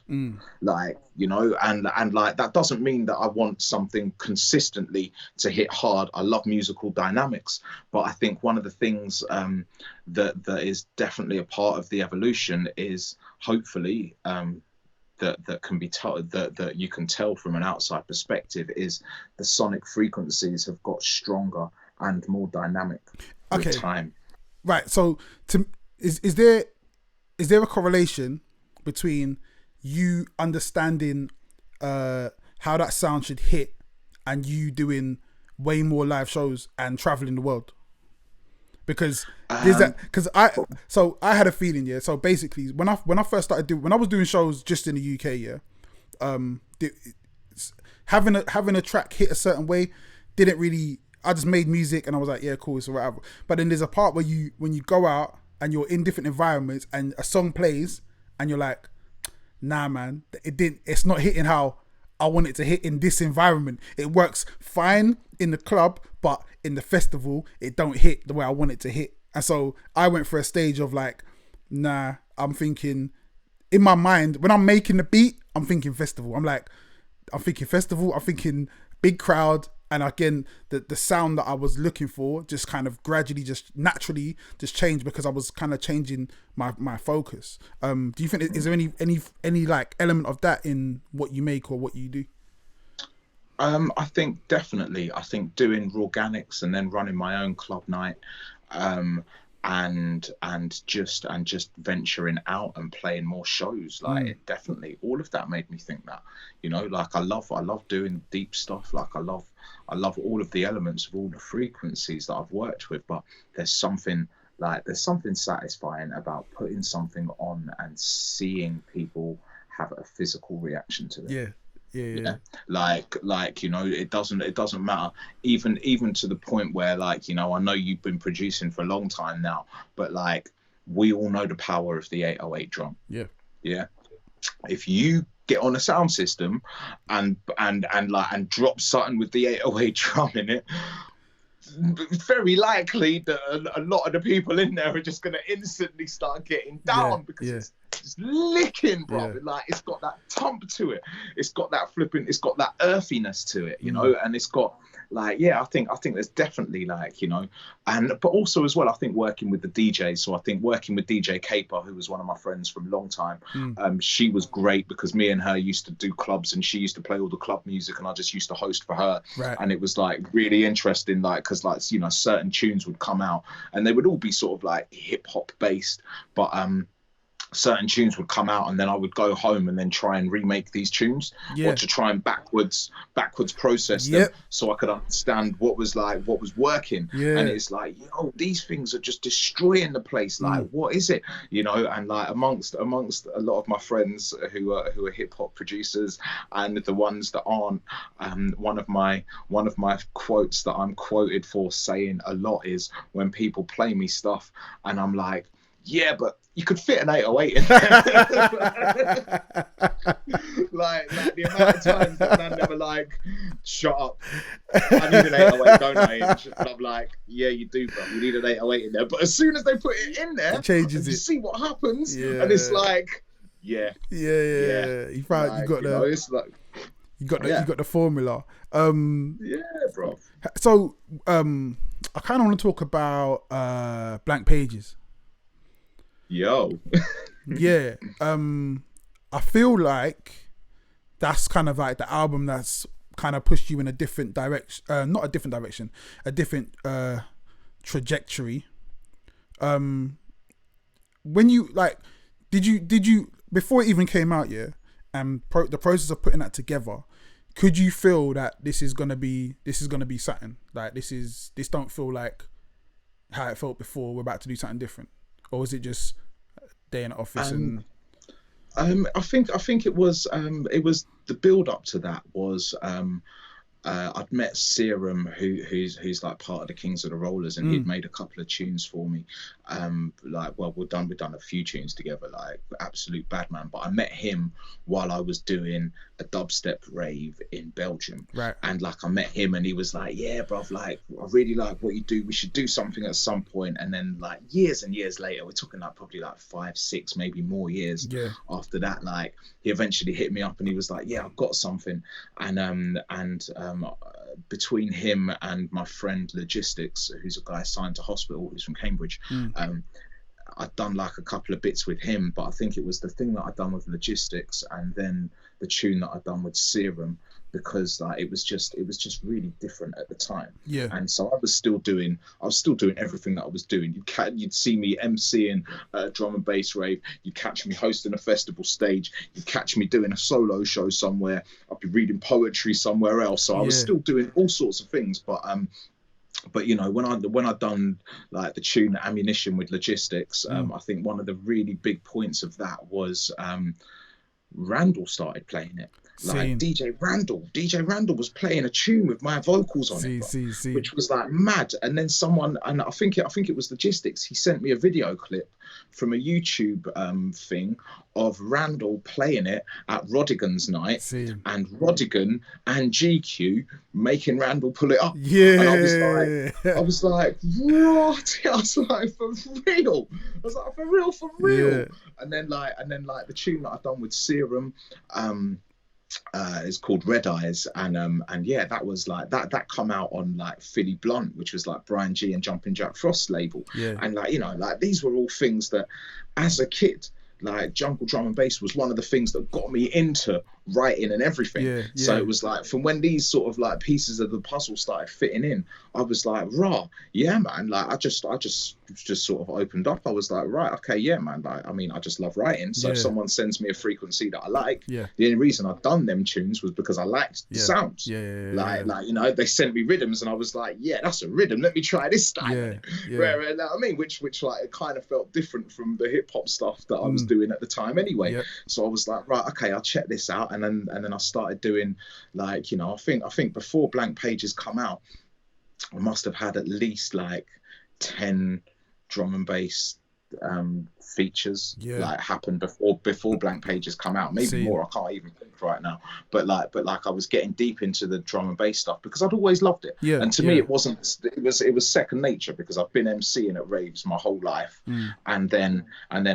like, you know, and like that doesn't mean that I want something consistently to hit hard. I love musical dynamics, but I think one of the things that is definitely a part of the evolution is hopefully that can be that you can tell from an outside perspective is the sonic frequencies have got stronger and more dynamic with time. Right. So is there a correlation between you understanding how that sound should hit and you doing way more live shows and traveling the world? Because there's that. Because I had a feeling, yeah. So basically, when I first started when I was doing shows just in the UK, yeah, having a track hit a certain way didn't really. I just made music and I was like, yeah, cool, it's whatever. But then there's a part where when you go out and you're in different environments and a song plays and you're like, nah, man, it's not hitting how I want it to hit in this environment. It works fine in the club, but in the festival, it don't hit the way I want it to hit. And so I went for a stage of like, nah, I'm thinking in my mind, when I'm making the beat, I'm thinking festival. I'm thinking festival, I'm thinking big crowd. And again, the sound that I was looking for just kind of gradually, just naturally, just changed because I was kind of changing my focus. Do you think is there any like element of that in what you make or what you do? I think definitely. I think doing Organics and then running my own club night, and just venturing out and playing more shows, like it definitely, all of that made me think that, you know, like I love doing deep stuff. Like I love all of the elements of all the frequencies that I've worked with, but there's something satisfying about putting something on and seeing people have a physical reaction to it. Yeah. Like, you know, it doesn't matter, even to the point where, like, you know, I know you've been producing for a long time now, but like we all know the power of the 808 drum. Yeah. If you get on a sound system and drop something with the 808 drum in it, very likely that a lot of the people in there are just going to instantly start getting down because it's licking, bro. Like it's got that thump to it. It's got that earthiness to it, you know, and it's got like, I think there's definitely like, you know, but also as well, I think working with the DJs. So I think working with DJ Caper, who was one of my friends from a long time, she was great because me and her used to do clubs and she used to play all the club music and I just used to host for her. Right. And it was like really interesting, like, cause like, you know, certain tunes would come out and they would all be sort of like hip hop based, but certain tunes would come out, and then I would go home and then try and remake these tunes, Yeah. or to try and backwards process them, Yep. so I could understand what was working. Yeah. And it's like, yo, these things are just destroying the place. Like, what is it? You know, and like amongst a lot of my friends who are hip hop producers, and the ones that aren't, one of my quotes that I'm quoted for saying a lot is when people play me stuff and I'm like, yeah, but you could fit an 808 in there. like the amount of times that man never like, shut up, I need an 808, don't I? And I'm like, yeah, you do, bro. You need an 808 in there. But as soon as they put it in there, it changes it. You see what happens, yeah. And it's like, yeah. You found like, you got the. Know, it's like, you got the formula. Yeah, bro. So I kind of want to talk about Blank Pages. Yo. Yeah. I feel like that's kind of like the album that's kind of pushed you in a different direction, not a different direction, a different trajectory. When you like, did you before it even came out, yeah, and the process of putting that together, could you feel that this is gonna be something like this don't feel like how it felt before, we're about to do something different? Or was it just day in the office? I think it was the build up to that was I'd met Serum, who's like part of the Kings of the Rollers, and he'd made a couple of tunes for me. We've done a few tunes together, like absolute bad man. But I met him while I was doing a dubstep rave in Belgium, right? And like I met him, and he was like, "Yeah, bruv, like I really like what you do. We should do something at some point." And then like years and years later, we're talking like probably like 5, 6, maybe more years after that, like he eventually hit me up and he was like, "Yeah, I've got something," and between him and my friend Logistics, who's a guy signed to Hospital, who's from Cambridge, I'd done like a couple of bits with him, but I think it was the thing that I'd done with Logistics and then the tune that I'd done with Serum, because like it was just really different at the time. Yeah. And so I was still doing everything that I was doing. You'd see me emceeing a drum and bass rave, you'd catch me hosting a festival stage, you'd catch me doing a solo show somewhere, I'd be reading poetry somewhere else. So I was still doing all sorts of things, but you know, when I done like the tune Ammunition with Logistics, I think one of the really big points of that was Randall started playing it. Like DJ Randall was playing a tune with my vocals on it, which was like mad. And then someone, and I think it was Logistics, he sent me a video clip from a YouTube thing of Randall playing it at Rodigan's night, and Rodigan and GQ making Randall pull it up. Yeah. And I was like, what? I was like, for real? I was like, for real. Yeah. And then like the tune that I've done with Serum, is called Red Eyes, and yeah, that was like that come out on like Philly Blunt, which was like Brian G and Jumpin' Jack Frost's label. And like, you know, like these were all things that as a kid, like jungle drum and bass was one of the things that got me into writing and everything. So it was like, from when these sort of like pieces of the puzzle started fitting in, I was like, rah, yeah, man. Like I just sort of opened up. I was like, right, okay, yeah, man. Like, I mean, I just love writing. So if someone sends me a frequency that I like, the only reason I've done them tunes was because I liked the sounds. Like, you know, they sent me rhythms and I was like, yeah, that's a rhythm. Let me try this style. Where, you know what I mean? Which like, it kind of felt different from the hip hop stuff that I was doing at the time anyway. So I was like, right, okay, I'll check this out. And then I started doing, like, you know, I think before Blank Pages come out, I must have had at least like 10 drum and bass features like happen before Blank Pages come out, maybe more. I can't even think right now, but like I was getting deep into the drum and bass stuff because I'd always loved it. And to me it was second nature, because I've been emceeing at raves my whole life. And then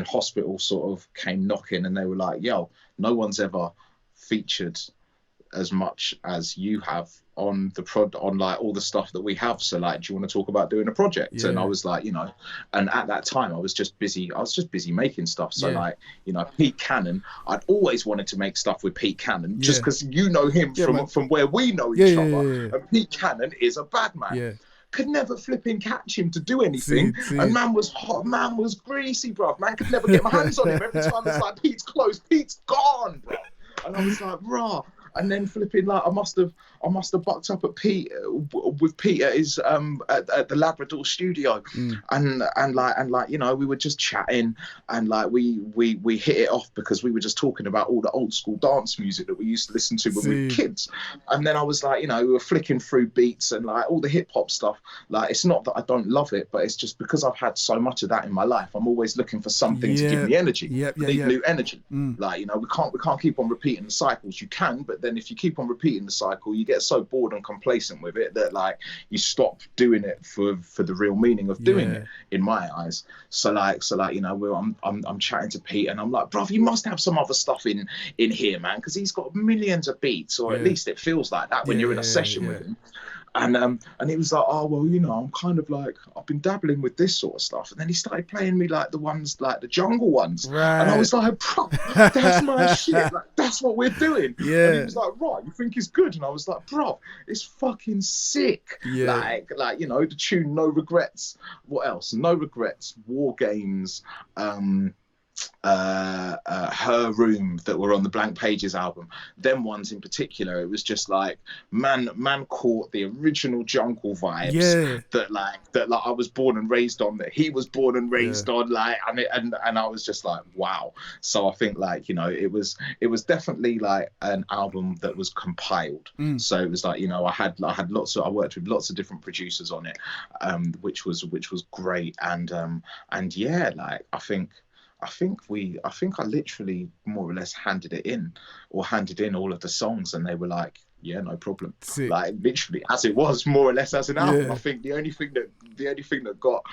Hospital sort of came knocking and they were like, yo, no one's ever featured as much as you have on like all the stuff that we have, so like, do you want to talk about doing a project? And I was like, you know, and at that time I was just busy making stuff. So like, you know, Pete Cannon, I'd always wanted to make stuff with Pete Cannon, just because you know him from where we know each other. And Pete Cannon is a bad man. could never flipping catch him to do anything. See. And man was hot, man was greasy, bro. Man could never get my hands on him. Every time it's like, Pete's close, Pete's gone, bro. And I was like, rah. And then flipping, like, I must have bucked up at Pete with Pete at his at the Labrador studio, and like you know, we were just chatting, and like we hit it off because we were just talking about all the old school dance music that we used to listen to when we were kids. And then I was like, you know, we were flicking through beats and like all the hip hop stuff. Like, it's not that I don't love it, but it's just because I've had so much of that in my life. I'm always looking for something to give me energy. New energy. Like, you know, we can't keep on repeating the cycles. You can, but then if you keep on repeating the cycle, you get so bored and complacent with it that like you stop doing it for the real meaning of doing it, in my eyes. So like you know, I'm chatting to Pete and I'm like, bruv, you must have some other stuff in here, man, because he's got millions of beats, or at least it feels like that when you're in a session with him. And he was like, oh, well, you know, I'm kind of like, I've been dabbling with this sort of stuff. And then he started playing me like the ones, like the jungle ones. Right. And I was like, bro, that's my shit. Like, that's what we're doing. Yeah. And he was like, right, you think it's good? And I was like, bro, it's fucking sick. Yeah. Like, you know, the tune No Regrets. What else? No Regrets, War Games, Her Room, that were on the Blank Pages album. Them ones in particular, it was just like man caught the original jungle vibes that I was born and raised on, that he was born and raised on, like, and I was just like, wow. So I think, like, you know, it was definitely like an album that was compiled. So it was like, you know, I worked with lots of different producers on it, which was great. And yeah, like, I think I literally more or less handed in all of the songs, and they were like, yeah, no problem. Sick. Like, literally as it was, more or less as an album. I think the only thing that got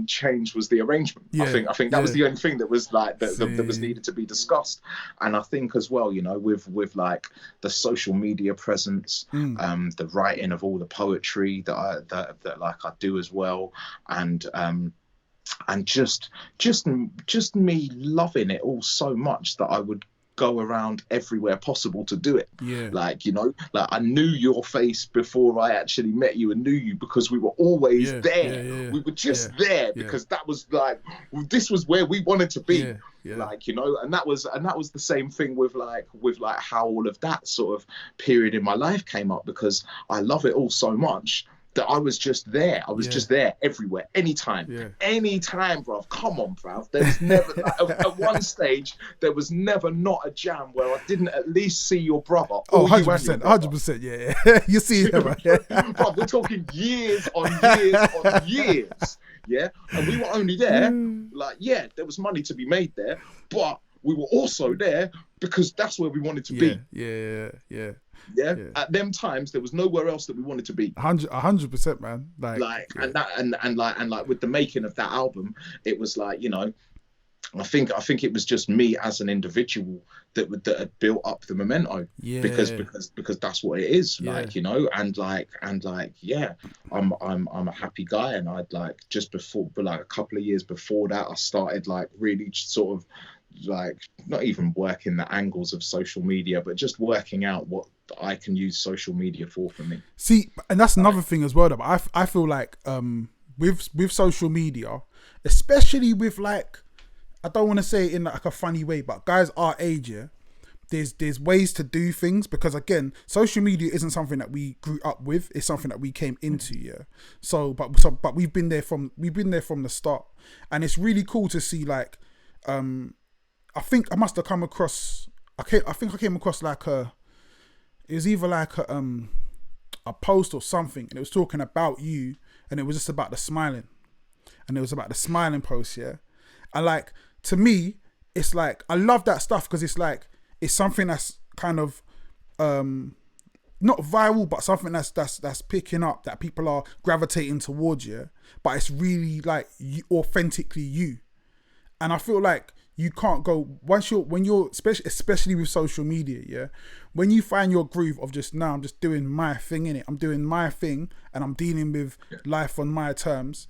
changed was the arrangement. I think that was the only thing that was like that was needed to be discussed. And I think as well, you know, with like the social media presence, the writing of all the poetry that like I do as well, and just me loving it all so much that I would go around everywhere possible to do it. Like, you know, like, I knew your face before I actually met you, and knew you because we were always there. We were just there because that was like, this was where we wanted to be. Like, you know, and that was the same thing with like how all of that sort of period in my life came up, because I love it all so much that I was just there. I was just there everywhere, anytime, bruv. Come on, bruv. There was never, at one stage, there was never not a jam where I didn't at least see your brother. Oh, 100%, 100%, yeah. You see him, right? Bruv, we're talking years on years on years, yeah? And we were only there, like, yeah, there was money to be made there, but we were also there because that's where we wanted to be. Yeah. At them times, there was nowhere else that we wanted to be. 100%, man. Like with the making of that album, it was like, you know, I think it was just me as an individual that had built up the memento. Because that's what it is. Like, you know, and like yeah, I'm a happy guy, and I'd like just before, but like a couple of years before that, I started like really sort of like not even working the angles of social media, but just working out what I can use social media for me. See, and that's another thing as well, though. But I feel like with social media, especially with like, I don't want to say it in like a funny way, but guys our age, there's ways to do things, because again, social media isn't something that we grew up with. It's something that we came into, but we've been there from the start, and it's really cool to see like I think I must have come across. I came across like it was either like a post or something, and it was talking about you, and it was just about the smiling, and it was about the smiling post, and like, to me, it's like, I love that stuff, because it's like, it's something that's kind of not viral, but something that's picking up, that people are gravitating towards you, but it's really like authentically you. And I feel like you can't go when you're especially with social media, when you find your groove of just, now I'm just doing my thing in it, I'm doing my thing, and I'm dealing with life on my terms,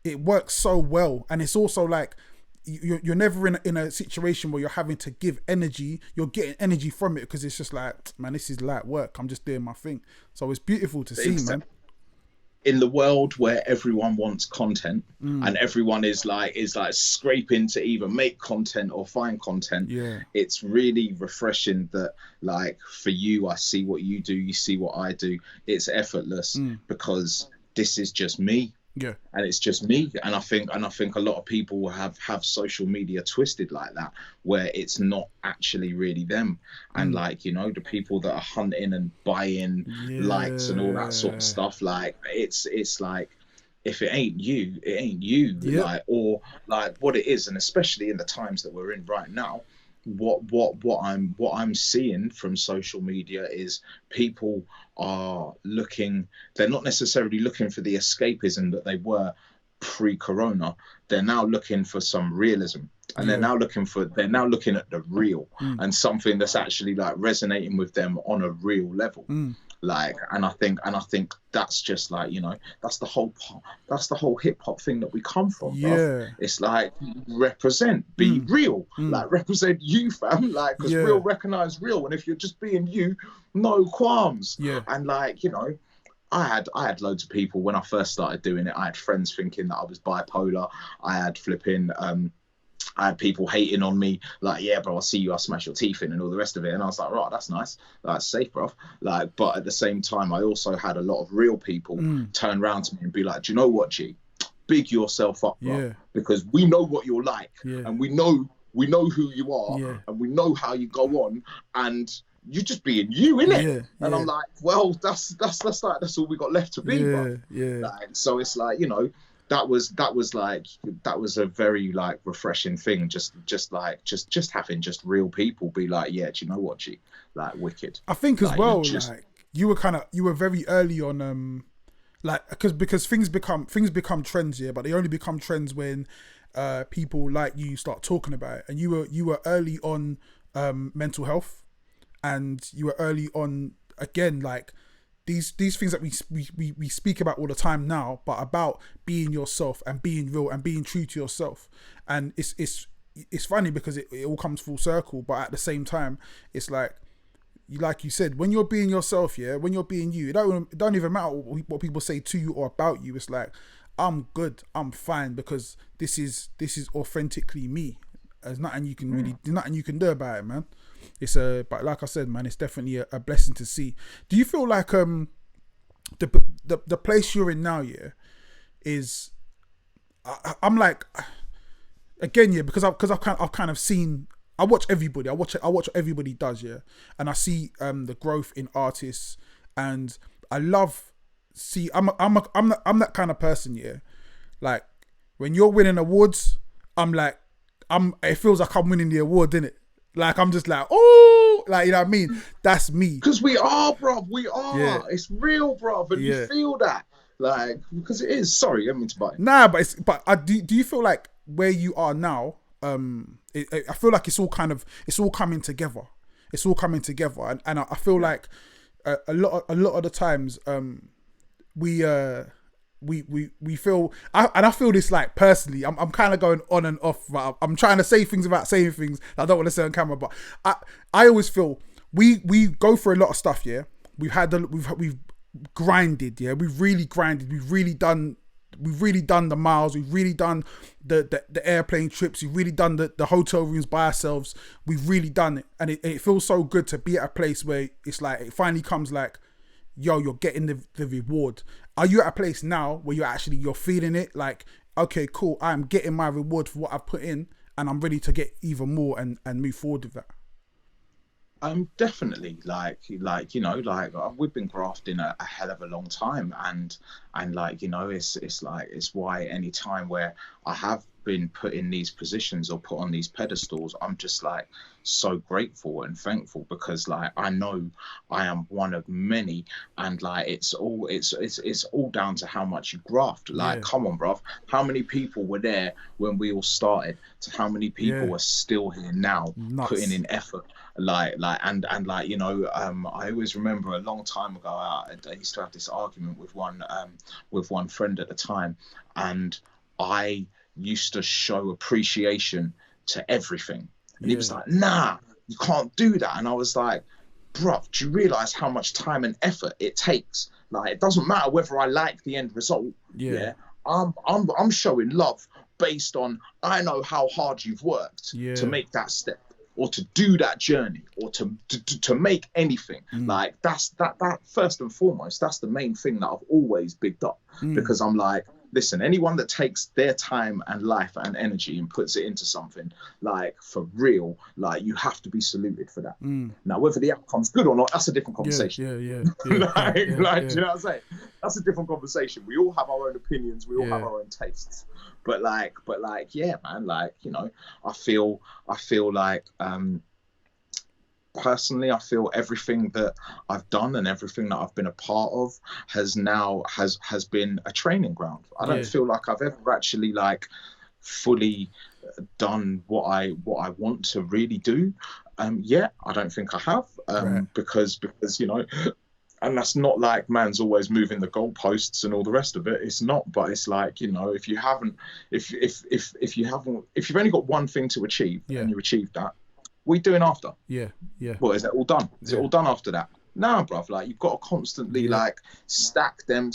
it works so well. And it's also like, you're never in a situation where you're having to give energy. You're getting energy from it, because it's just like, man, this is light work, I'm just doing my thing. So it's beautiful to see, man. in the world where everyone wants content and everyone is like scraping to either make content or find content, it's really refreshing that, like, for you, I see what you do, you see what I do. It's effortless because this is just me. Yeah. And it's just me. And I think a lot of people have social media twisted like that, where it's not actually really them. And like, you know, the people that are hunting and buying likes and all that sort of stuff, like it's like, if it ain't you, it ain't you. Like, or like what it is, and especially in the times that we're in right now, what I'm seeing from social media is people are looking, they're not necessarily looking for the escapism that they were pre-corona. They're now looking for some realism, and they're now looking at the real and something that's actually like resonating with them on a real level. Like, and I think that's just like, you know, that's the whole hip hop thing that we come from. Bruv. It's like, represent, be real, like represent you, fam, like, because real recognize real, and if you're just being you, no qualms. And like, you know, I had loads of people when I first started doing it. I had friends thinking that I was bipolar. I had I had people hating on me, like, yeah, bro, I see you, I'll smash your teeth in and all the rest of it. And I was like, right, that's nice. That's safe, bro. Like, but at the same time, I also had a lot of real people turn around to me and be like, do you know what, G? Big yourself up, bro. Because we know what you're like. And we know who you are. And we know how you go on. And you just being you, innit? And I'm like, well, that's all we got left to be, bro. Like, so it's like, you know, that was a very like refreshing thing, just having just real people be like, yeah, do you know what, G, like, wicked. I think as like, well, like you were very early on, like, because things become trends, but they only become trends when people like you start talking about it. And you were early on mental health, and you were early on, again, like these things that we speak about all the time now, but about being yourself and being real and being true to yourself. And it's funny because it all comes full circle, but at the same time, it's like you said, when you're being yourself, when you're being you, it don't even matter what people say to you or about you. It's like, I'm good, I'm fine, because this is authentically me. There's nothing you can do about it, man. It's but like I said, man, it's definitely a blessing to see. Do you feel like the place you're in now, is I'm like, again, because I've kind of seen, I watch everybody, I watch what everybody does, and I see the growth in artists, and I love I'm that kind of person, like when you're winning awards, it feels like I'm winning the award, innit? Like, I'm just like, oh, like, you know what I mean? That's me. Because we are, bruv. We are. It's real, bruv. And you feel that. Like, because it is. Sorry, I didn't mean to bite. Nah, but do you feel like where you are now, I feel like it's all coming together. It's all coming together. And I feel like a lot of the times, we feel, and I feel this, like, personally, I'm kind of going on and off, but I'm trying to say things about saying things that I don't want to say on camera, but I always feel we go through a lot of stuff, we've grinded, we've really grinded, we've really done the miles, we've really done the airplane trips, we've really done the hotel rooms by ourselves, we've really done it, and it feels so good to be at a place where it's like, it finally comes like, yo, you're getting the reward. Are you at a place now where you're feeling it? Like, okay, cool, I'm getting my reward for what I've put in, and I'm ready to get even more and move forward with that. I'm definitely like, you know, like, we've been grafting a hell of a long time, and like, you know, it's why any time where I have been put in these positions or put on these pedestals, I'm just like so grateful and thankful, because like, I know I am one of many, and like, it's all down to how much you graft. Like, come on, bruv, how many people were there when we all started to how many people are still here now, putting in effort? Like, and like, you know, I always remember a long time ago, I used to have this argument with one friend at the time, and I used to show appreciation to everything, and he was like, nah, you can't do that. And I was like, bruv, do you realize how much time and effort it takes? Like, it doesn't matter whether I like the end result. Yeah. I'm showing love based on, I know how hard you've worked to make that step, or to do that journey, or to make anything. Like, that first and foremost, that's the main thing that I've always bigged up, because I'm like, listen, anyone that takes their time and life and energy and puts it into something, like, for real, like, you have to be saluted for that. Now, whether the outcome's good or not, that's a different conversation. Do you know what I'm saying? That's a different conversation. We all have our own opinions. We all have our own tastes. But like, yeah, man, like, you know, I feel like, personally, I feel everything that I've done and everything that I've been a part of has been a training ground. I don't feel like I've ever actually, like, fully done what I want to really do. I don't think I have, because you know, and that's not like man's always moving the goalposts and all the rest of it. It's not, but it's like, you know, if you've only got one thing to achieve and you achieved that, what are you doing after? Well, is it all done? Is it all done after that? Nah, bruv, like, you've got to constantly like stack them,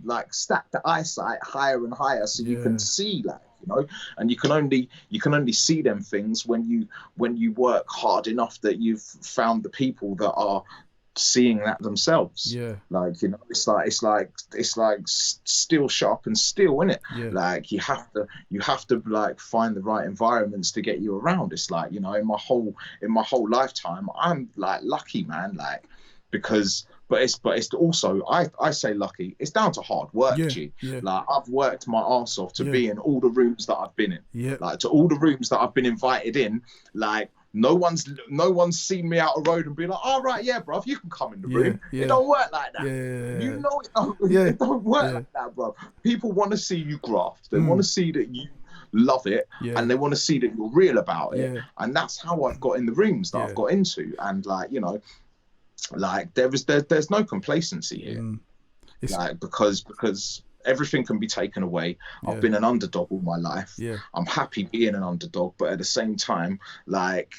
like, stack the eyesight higher and higher, so you can see, like, you know, and you can only see them things when you work hard enough that you've found the people that are seeing that themselves. Like, you know, it's like steel sharp and steel, innit? Like, you have to like find the right environments to get you around. It's like, you know, in my whole lifetime, I'm like lucky, man, like, because but it's also, I say lucky, it's down to hard work. Like, I've worked my arse off to be in all the rooms that I've been in, like, to all the rooms that I've been invited in. Like, no one's seen me out a road and be like, all right, yeah, bruv, you can come in the room. It don't work like that. You know, it don't work like that, bruv. People want to see you graft. They want to see that you love it, and they want to see that you're real about it. And that's how I've got in the rooms that I've got into. And, like, you know, like, there's no complacency here. Like, because everything can be taken away. I've been an underdog all my life. I'm happy being an underdog, but at the same time, like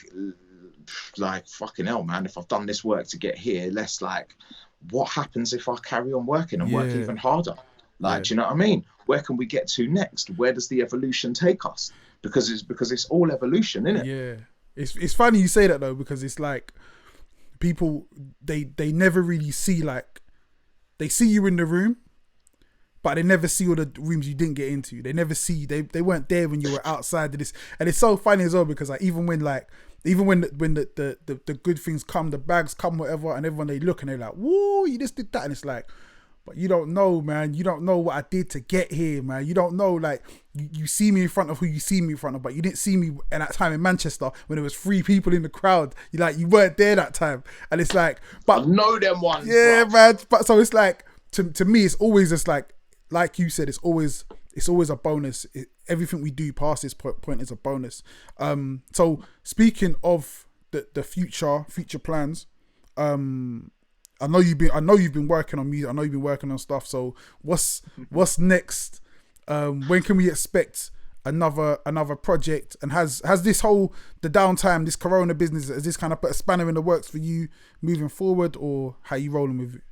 fucking hell, man, if I've done this work to get here, let's, like, what happens if I carry on working and work even harder? Like, do you know what I mean? Where can we get to next? Where does the evolution take us? Because it's all evolution, isn't it? It's funny you say that, though, because it's like, people, they never really see, like, they see you in the room, but they never see all the rooms you didn't get into. They never see, they weren't there when you were outside of this. And it's so funny as well, because, like, even when the good things come, the bags come, whatever, and everyone, they look and they're like, whoa, you just did that. And it's like, but you don't know, man. You don't know what I did to get here, man. You don't know, like, you see me in front of who you see me in front of, but you didn't see me at that time in Manchester when there was 3 people in the crowd. You weren't there that time. And it's like, but I know them ones. Yeah, bro. Man. But so it's like, to me, it's always just like you said, it's always a bonus. Everything we do past this point is a bonus. So speaking of the future plans, I know you've been working on music. I know you've been working on stuff. So what's next? When can we expect another project? And has this whole, the downtime, this Corona business, has this kind of put a spanner in the works for you moving forward, or how you rolling with it?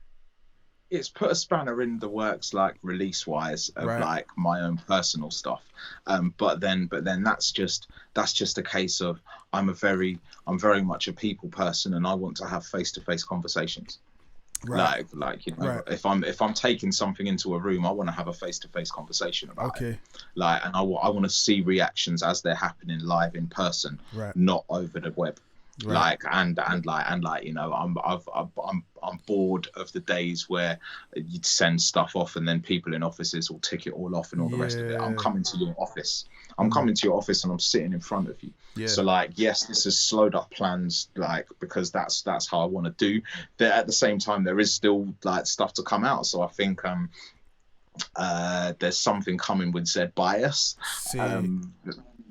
It's put a spanner in the works, like, release wise, of like my own personal stuff. But then that's just a case of I'm very much a people person, and I want to have face-to-face conversations. Like, you know, if I'm taking something into a room, I want to have a face-to-face conversation about it. Like, and I want to see reactions as they're happening live in person, not over the web. Like, and you know, I'm bored of the days where you'd send stuff off and then people in offices will tick it all off and all the rest of it. I'm coming to your office. I'm coming to your office and I'm sitting in front of you. So, like, yes, this has slowed up plans, like, because that's how I want to do. But at the same time, there is still, like, stuff to come out. So I think there's something coming with Z Bias.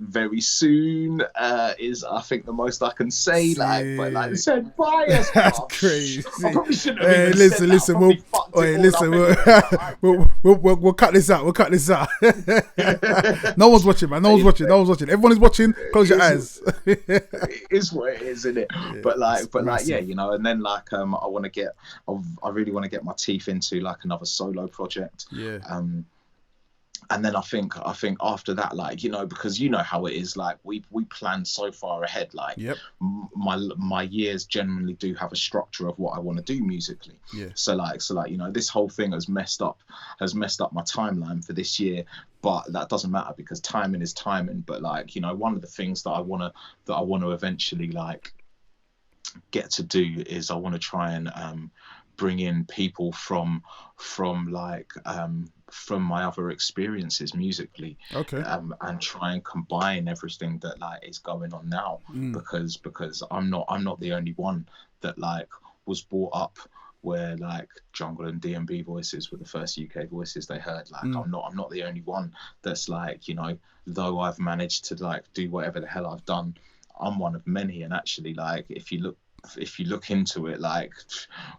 very soon is, I think, the most I can say. Like, but like, they said bias. That's Oh, crazy. I probably shouldn't have Hey, even listen, said listen. that. We'll cut this out. We'll cut this out. No one's watching, man. No one's watching. No one's watching. Everyone is watching. Close your eyes. It is what it is, isn't it? Yeah, but like, massive. yeah, you know. And then like, I want to get, I really want to get my teeth into like another solo project. Yeah. And then I think after that, like, you know, because you know how it is, like we plan so far ahead. Like, yep. my years generally do have a structure of what I want to do musically. Yeah. So like, you know, this whole thing has messed up my timeline for this year. But that doesn't matter because timing is timing. But like, you know, one of the things that I want to eventually like get to do is I want to try and bring in people from my other experiences musically, okay, and try and combine everything that like is going on now, because I'm not the only one that like was brought up where like jungle and D&B voices were the first UK voices they heard. Like I'm not the only one that's like, you know, though I've managed to like do whatever the hell I've done, I'm one of many. And actually, like if you look into it, like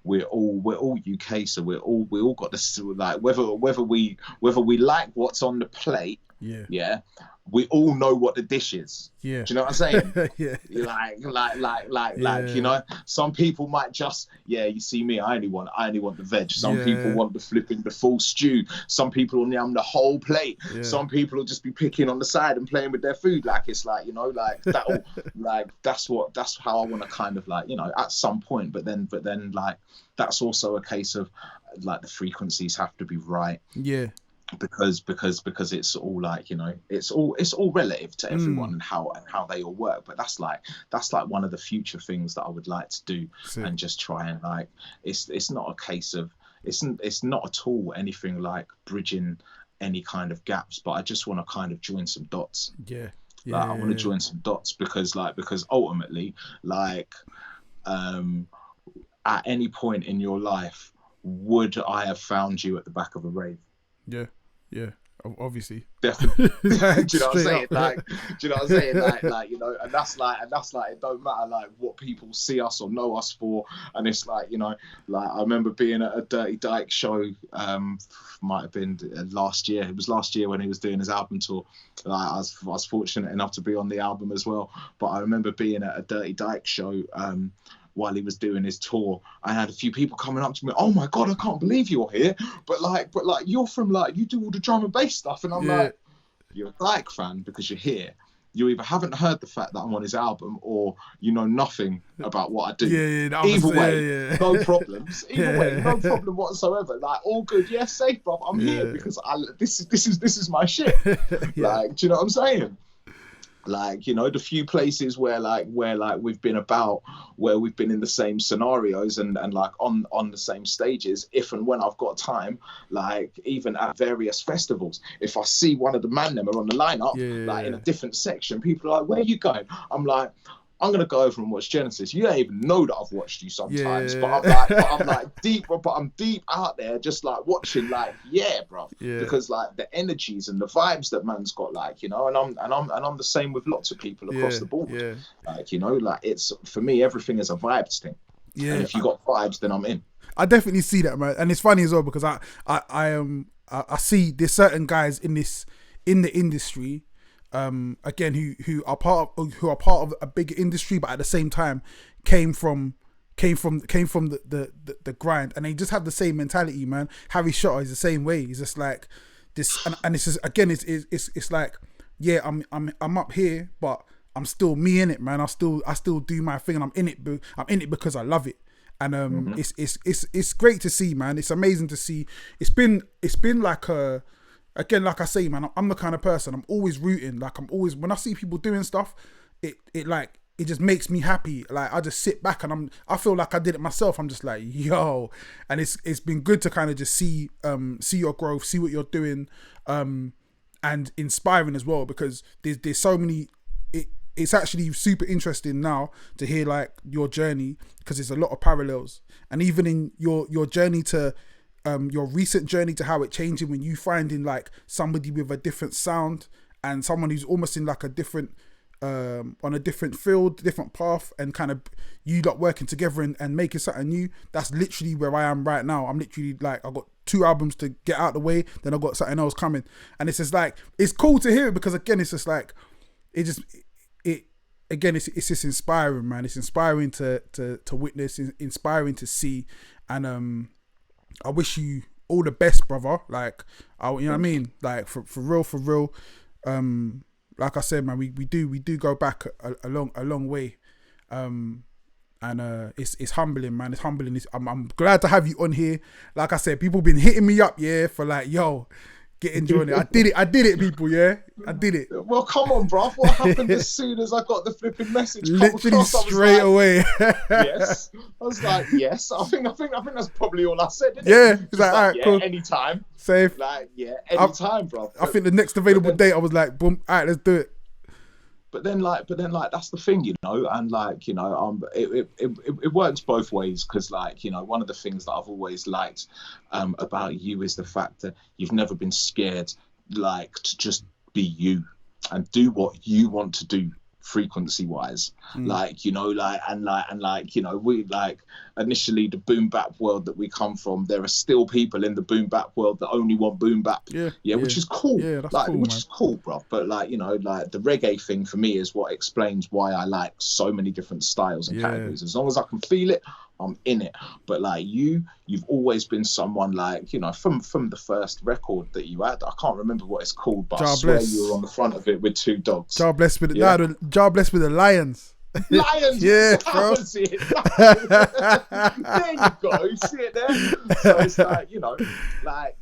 we're all UK, so we all got this, like whether we like what's on the plate, yeah, we all know what the dish is. Yeah. Do you know what I'm saying? Yeah. Like, you know, some people might just, you see me, I only want the veg. Some people want the full stew. Some people will yum the whole plate. Yeah. Some people will just be picking on the side and playing with their food. Like, it's like, you know, like that'll, like, that's how I want to kind of like, you know, at some point, but then like, that's also a case of like the frequencies have to be right. Yeah. Because it's all like, you know, it's all relative to everyone and how they all work. But that's like one of the future things that I would like to do. And just try and like, it's not a case of, it's not at all anything like bridging any kind of gaps, but I just want to kind of join some dots. I want to join some dots because ultimately, like, at any point in your life, would I have found you at the back of a rave? Yeah, obviously. Definitely. Do you know what I'm saying? Like, do you know what I'm saying? Like, you know, and that's like, it don't matter like what people see us or know us for. And it's like, you know, like I remember being at a Dirty Dyke show, might have been last year. It was last year when he was doing his album tour. Like, I was fortunate enough to be on the album as well. But I remember being at a Dirty Dyke show, while he was doing his tour, I had a few people coming up to me, oh my God, I can't believe you're here. But like you're from like, you do all the drum and bass stuff. And I'm like, you're a Dyke fan because you're here. You either haven't heard the fact that I'm on his album or you know nothing about what I do. Either way, no problems. Either way, no problem whatsoever. Like, all good. Yeah, safe, bro. I'm here because this is my shit. Like, do you know what I'm saying? Like, you know, the few places where we've been about, where we've been in the same scenarios and like on the same stages, if and when I've got time, like even at various festivals, if I see one of the man them are on the lineup, in a different section, people are like, where are you going? I'm like, I'm gonna go over and watch Genesis. You don't even know that I've watched you sometimes, but I'm deep out there, just like watching, like, bro, because like the energies and the vibes that man's got, like, you know, and I'm the same with lots of people across the board. Like, you know, like it's, for me, everything is a vibes thing. And if you got vibes, then I'm in. I definitely see that, man, and it's funny as well because I see there's certain guys in the industry. Again, who are part of a bigger industry, but at the same time came from the grind, and they just have the same mentality, man. Harry Shotter is the same way. He's just like this, and it's just, again, it's like, I'm up here, but I'm still me in it, man. I still do my thing, and I'm in it because I love it. And it's great to see, man. It's amazing to see. It's been like a, again, like I say, man, I'm the kind of person, I'm always rooting. Like, I'm always, when I see people doing stuff, it just makes me happy. Like, I just sit back and I feel like I did it myself. I'm just like, yo, and it's been good to kind of just see your growth, see what you're doing, and inspiring as well, because there's so many. It's actually super interesting now to hear like your journey, because there's a lot of parallels, and even in your journey to. Your recent journey to how it changing when you finding like somebody with a different sound and someone who's almost in like a different on a different field, different path, and kind of you lot working together and making something new. That's literally where I am right now. I'm literally like, I've got 2 albums to get out of the way, then I've got something else coming, and it's just like, it's cool to hear it, because again, it's just like, it's just inspiring, man. It's inspiring to witness, inspiring to see, and I wish you all the best, brother. Like, you know what I mean? Like, for real. Like I said, man, we do go back a long way, and it's humbling, man. It's humbling. I'm glad to have you on here. Like I said, people been hitting me up, yeah, for like, yo, get enjoying it. I did it, people, yeah, I did it. Well, come on, bruv. What happened as soon as I got the flipping message? Literally straight away. Yes, I was like, yes. I think that's probably all I said. Yeah, it's like, all right, yeah, cool. Anytime. Safe. Like, yeah, anytime, bruv. I think the next available date, I was like, boom, all right, let's do it. But then, that's the thing, you know, and like, you know, it works both ways, because, like, you know, one of the things that I've always liked about you is the fact that you've never been scared, like, to just be you and do what you want to do, frequency wise, like, you know, like, you know, we, like, initially the boom bap world that we come from, there are still people in the boom bap world that only want boom bap, which is cool, that's like, cool, which man. is cool, bro. But like, you know, like, the reggae thing for me is what explains why I like so many different styles and categories. As long as I can feel it, I'm in it. But like, you've always been someone, like, you know, from the first record that you had, I can't remember what it's called, but I swear you were on the front of it with 2 dogs. Jar blessed with Jar blessed with the lions. Lions, yeah, bro. See it. There you go, you see it there. So it's like, you know, like,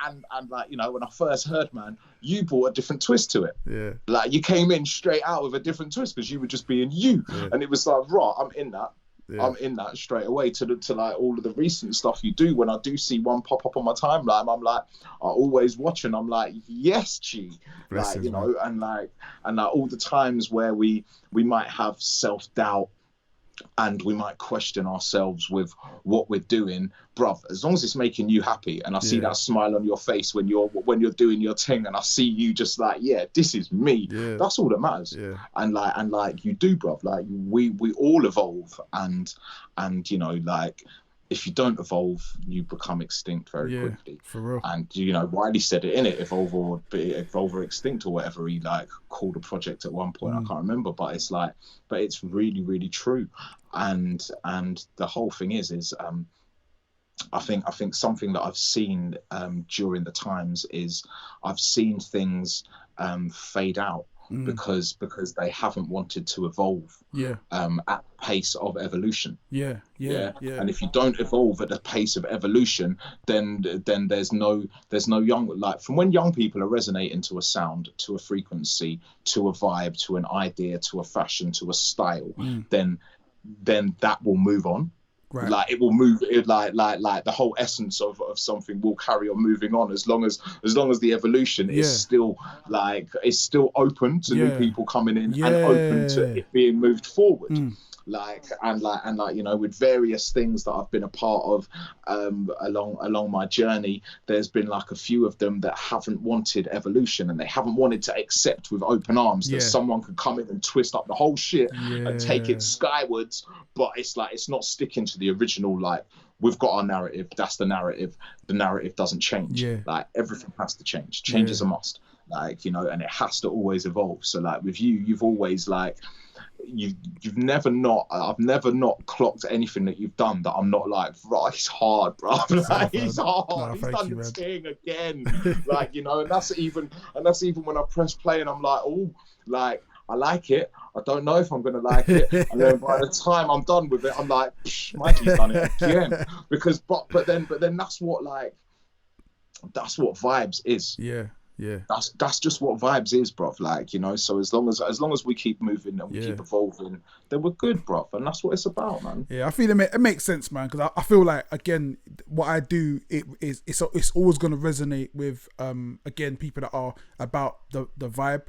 and like, you know, when I first heard, man, you brought a different twist to it. Yeah, like, you came in straight out with a different twist, because you were just being you, and it was like, right, I'm in that. Yeah. I'm in that straight away to like all of the recent stuff you do. When I do see one pop up on my timeline, I'm like, I always watch, and I'm like, yes, G. Blessings, like, you know, man. and like all the times where we might have self-doubt and we might question ourselves with what we're doing, bruv, as long as it's making you happy, and I see that smile on your face when you're doing your thing, and I see you just like, yeah, this is me, that's all that matters. And like you do, bruv, like, we all evolve, and you know, like, if you don't evolve, you become extinct very quickly. For real. And, you know, Wiley said it in it, evolve or extinct, or whatever he like called a project at one point. I can't remember, but it's like, but it's really, really true. And the whole thing is I think something that I've seen during the times is I've seen things fade out. Because they haven't wanted to evolve at the pace of evolution. And if you don't evolve at the pace of evolution, then there's no young, like, from when young people are resonating to a sound, to a frequency, to a vibe, to an idea, to a fashion, to a style, then that will move on. Right. Like, it will move, like the whole essence of something will carry on moving on, as long as the evolution is still open to new people coming in, and open to it being moved forward. Like, you know, with various things that I've been a part of along my journey, there's been like a few of them that haven't wanted evolution, and they haven't wanted to accept with open arms that someone could come in and twist up the whole shit and take it skywards. But it's like, it's not sticking to the original, like, we've got our narrative, that's the narrative doesn't change. Like, everything has to change. Change is a must, like, you know, and it has to always evolve. So like, with you've always, like, I've never not clocked anything that you've done that I'm not like, right, he's hard, bro. Like, he's hard. No, he's done the thing again. Like, you know, and that's even when I press play and I'm like, oh, like, I like it. I don't know if I'm gonna like it. And then by the time I'm done with it, I'm like, Mikey's done it again. Because but then that's what vibes is. That's just what vibes is, bruv. Like, you know, so as long as we keep moving and we keep evolving, then we're good, bruv. And that's what it's about, man. I feel it makes sense, man, because I feel like, again, what I do, it's always going to resonate with again, people that are about the vibe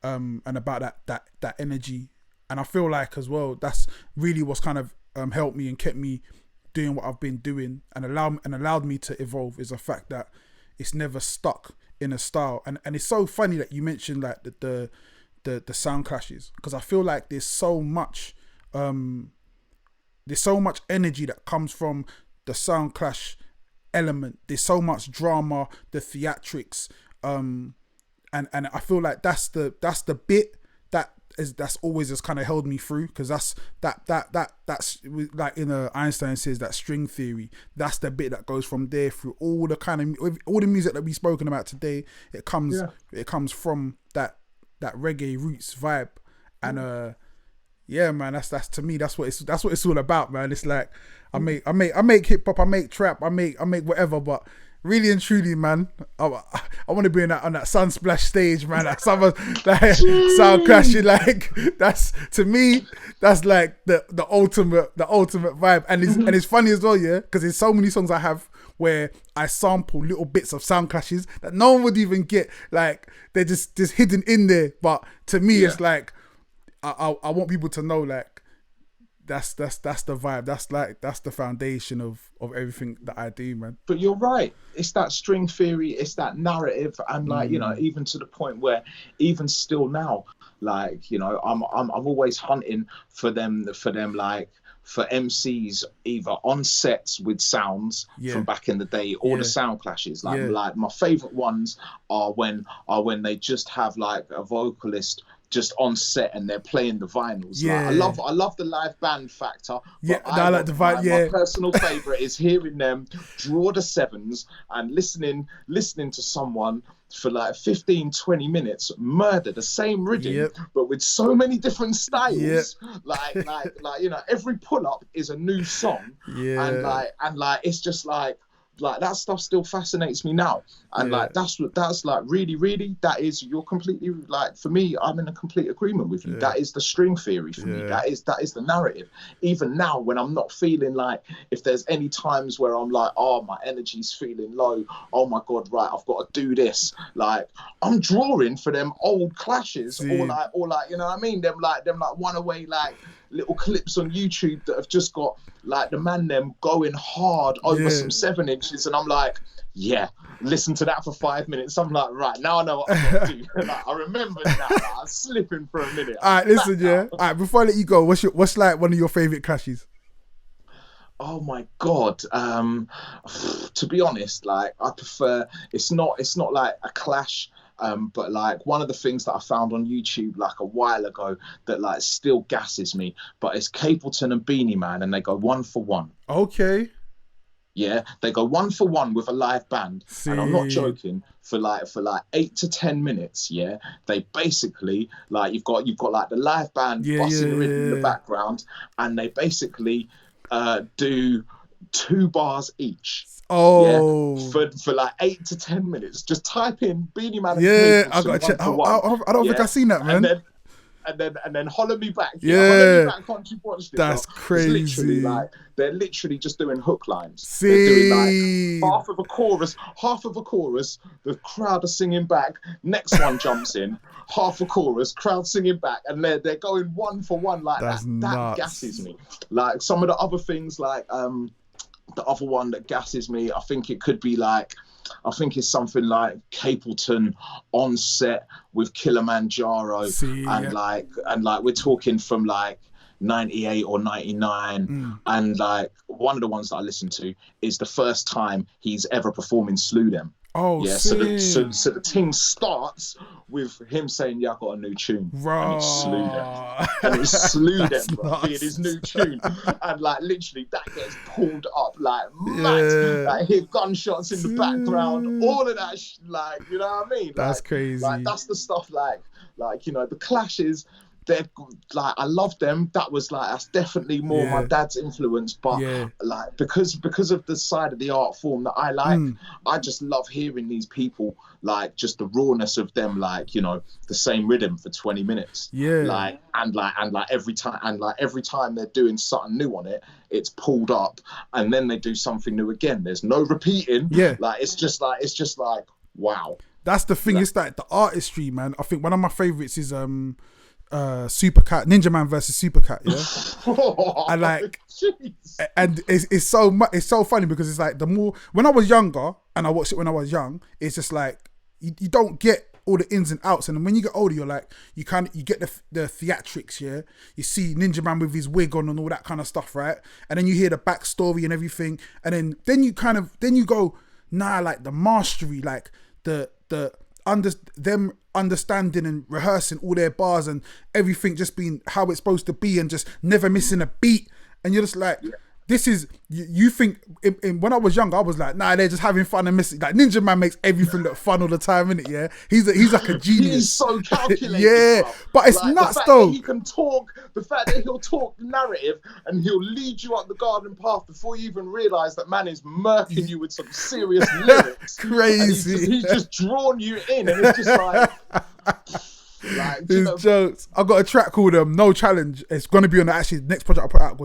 and about that energy. And I feel like as well, that's really what's kind of helped me and kept me doing what I've been doing, and allowed me to evolve, is the fact that it's never stuck in a style. And it's so funny that you mentioned like the sound clashes, because I feel like there's so much energy that comes from the sound clash element. There's so much drama, the theatrics, and I feel like that's the bit that's always just kind of held me through, because that's like Einstein says, that string theory. That's the bit that goes from there through all the music that we've spoken about today. It comes from that reggae roots vibe, and yeah, man, that's to me, that's what it's all about, man. It's like I make hip hop, I make trap, I make whatever, but really and truly, man, I want to be on that Sunsplash stage, man. Like someone like sound crashing, like that's, to me, that's like the ultimate vibe. And it's funny as well, yeah, because there's so many songs I have where I sample little bits of sound clashes that no one would even get. Like they're just hidden in there. But to me, it's like I want people to know, like, that's the vibe. That's the foundation of everything that I do, man. But you're right. It's that string theory. It's that narrative, and like even to the point where even still now, like I'm always hunting for them like for MCs either on sets with sounds from back in the day, or the sound clashes. Like my favorite ones are when they just have like a vocalist just on set and they're playing the vinyls. Like, I love the live band factor. But I like the vibe. My personal favorite is hearing them draw the sevens and listening to someone for like 15-20 minutes murder the same rhythm, but with so many different styles. Like every pull-up is a new song. And like it's just like that stuff still fascinates me now, and like that's like really that is, you're completely, like, for me, I'm in a complete agreement with you. That is the string theory for me. That is the narrative. Even now, when I'm not feeling, like, if there's any times where I'm like, oh, my energy's feeling low, oh my god, right, I've got to do this, like, I'm drawing for them old clashes, or like you know what I mean, them like one away, like, little clips on YouTube that have just got like the man them going hard over some 7 inches, and I'm like, listen to that for 5 minutes. I'm like, right, now I know what I'm gonna do. Like, I remember now. Like, I'm slipping for a minute. All right, listen, all right, before I let you go, what's like one of your favorite clashes? Oh my god, to be honest, like, I prefer, it's not like a clash, but like one of the things that I found on YouTube like a while ago that like still gasses me, but it's Capleton and Beanie Man, and they go 1 for 1. Okay. Yeah, they go 1 for 1 with a live band, and I'm not joking. For like 8 to 10 minutes, they basically, like, you've got like the live band busting in the background, and they basically do 2 bars each. For like 8 to 10 minutes. Just type in Beanie Man. I gotta check. I don't think I've seen that, man. And then holler me back. Holler me back once you've watched it. That's crazy. It's literally like, they're literally just doing hook lines. They're doing like half of a chorus, the crowd are singing back, next one jumps in, half a chorus, crowd singing back, and they're going 1 for 1 like that. That gasses me. Like some of the other things, like the other one that gasses me, I think it's something like Capleton on set with Kilimanjaro, and like we're talking from like 98 or 99, and like one of the ones that I listen to is the first time he's ever performing Slew Them. So the thing starts with him saying, I got a new tune, and it's Slew Them, and it's Slew Them, bro, being his new tune, and like literally that gets pulled up like mad, like hear gunshots in the background, all of that, like, you know what I mean? That's like, crazy. Like that's the stuff, like the clashes. They're like, I love them. That's definitely more my dad's influence, but like because of the side of the art form that I like, I just love hearing these people, like, just the rawness of them, like, the same rhythm for 20 minutes. And every time they're doing something new on it, it's pulled up, and then they do something new again. There's no repeating. Like it's just like wow. That's the thing. It's like the artistry, man. I think one of my favorites is Supercat, Ninja Man versus Supercat, and like, and it's so funny because it's like, the more, when I was younger and I watched it when I was young, it's just like, you don't get all the ins and outs. And then when you get older, you're like, you get the theatrics, yeah. You see Ninja Man with his wig on and all that kind of stuff, right? And then you hear the backstory and everything, and then you go, nah, like the mastery, like them understanding and rehearsing all their bars and everything just being how it's supposed to be and just never missing a beat. And you're just like, this is, you think, when I was young, I was like, nah, they're just having fun and missing. Like, Ninja Man makes everything look fun all the time, innit, yeah? He's like a genius. He's so calculated, yeah, bro. but it's like, nuts, the fact though. That he can talk, the fact that he'll talk the narrative and he'll lead you up the garden path before you even realise that man is murking you with some serious lyrics. Crazy. He's just drawn you in, and it's just like... His jokes. I got a track called No Challenge. It's gonna be on the next project I put out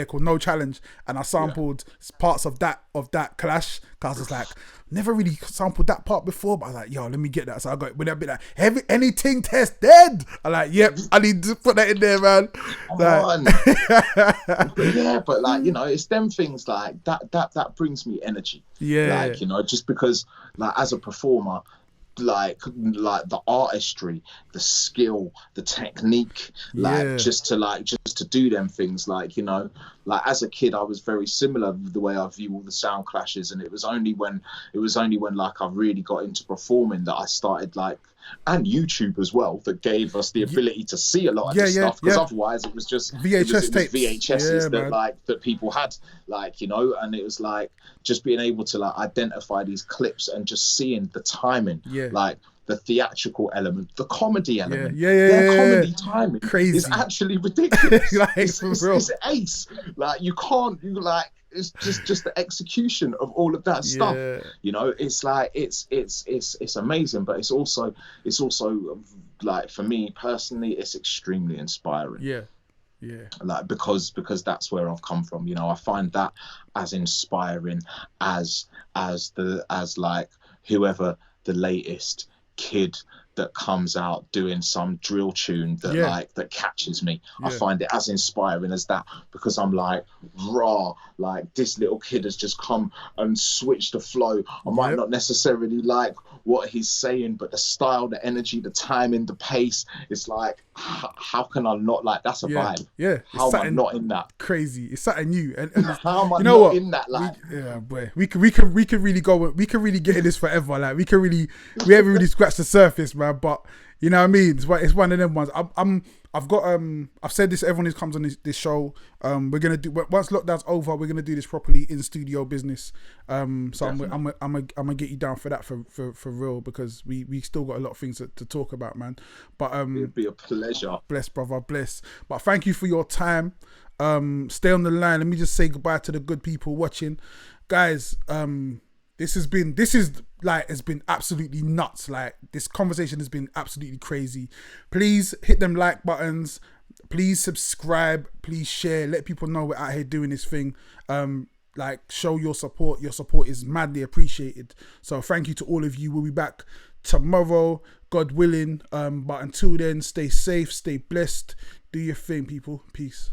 called No Challenge, and I sampled parts of that clash because I was like, never really sampled that part before, but I was like, yo, let me get that. So I got with that bit like anything test dead. I'm like, yep, I need to put that in there, man. But like, you know, it's them things like that brings me energy. Yeah, like, you know, just because like as a performer, like the artistry, the skill, the technique, just to do them things, like, you know, like as a kid I was very similar with the way I view all the sound clashes, and it was only when like I really got into performing that I started like, and YouTube as well, that gave us the ability to see a lot of this stuff, because otherwise it was just VHS tapes, VHSs that people had, like, you know, and it was like just being able to like identify these clips and just seeing the timing, like the theatrical element, the comedy element, comedy timing is actually ridiculous. Like, it's ace. Like you it's just the execution of all of that stuff. You know, it's like it's amazing, but it's also like, for me personally, it's extremely inspiring. Like because that's where I've come from. You know, I find that as inspiring as like whoever the latest kid that comes out doing some drill tune that that catches me. I find it as inspiring as that, because I'm like, raw, like this little kid has just come and switched the flow. I might not necessarily like what he's saying, but the style, the energy, the timing, the pace, it's like, how can I not like, that's a vibe. How am I not in that? Crazy. It's something new. And how am I not in that? Like, we could really go. We could really get in this forever. Like we haven't really scratched the surface, man. But you know what I mean. It's one of them ones. I've said this to everyone who comes on this show. We're gonna do, once lockdown's over, we're gonna do this properly in studio business. So I'm gonna get you down for that for real, because we still got a lot of things to talk about, man. But it'd be a pleasure. Bless, brother, bless. But thank you for your time. Stay on the line. Let me just say goodbye to the good people watching, guys. It's been absolutely nuts. Like, this conversation has been absolutely crazy. Please hit them like buttons. Please subscribe. Please share. Let people know we're out here doing this thing. Like, show your support. Your support is madly appreciated. So thank you to all of you. We'll be back tomorrow, God willing. But until then, stay safe, stay blessed. Do your thing, people. Peace.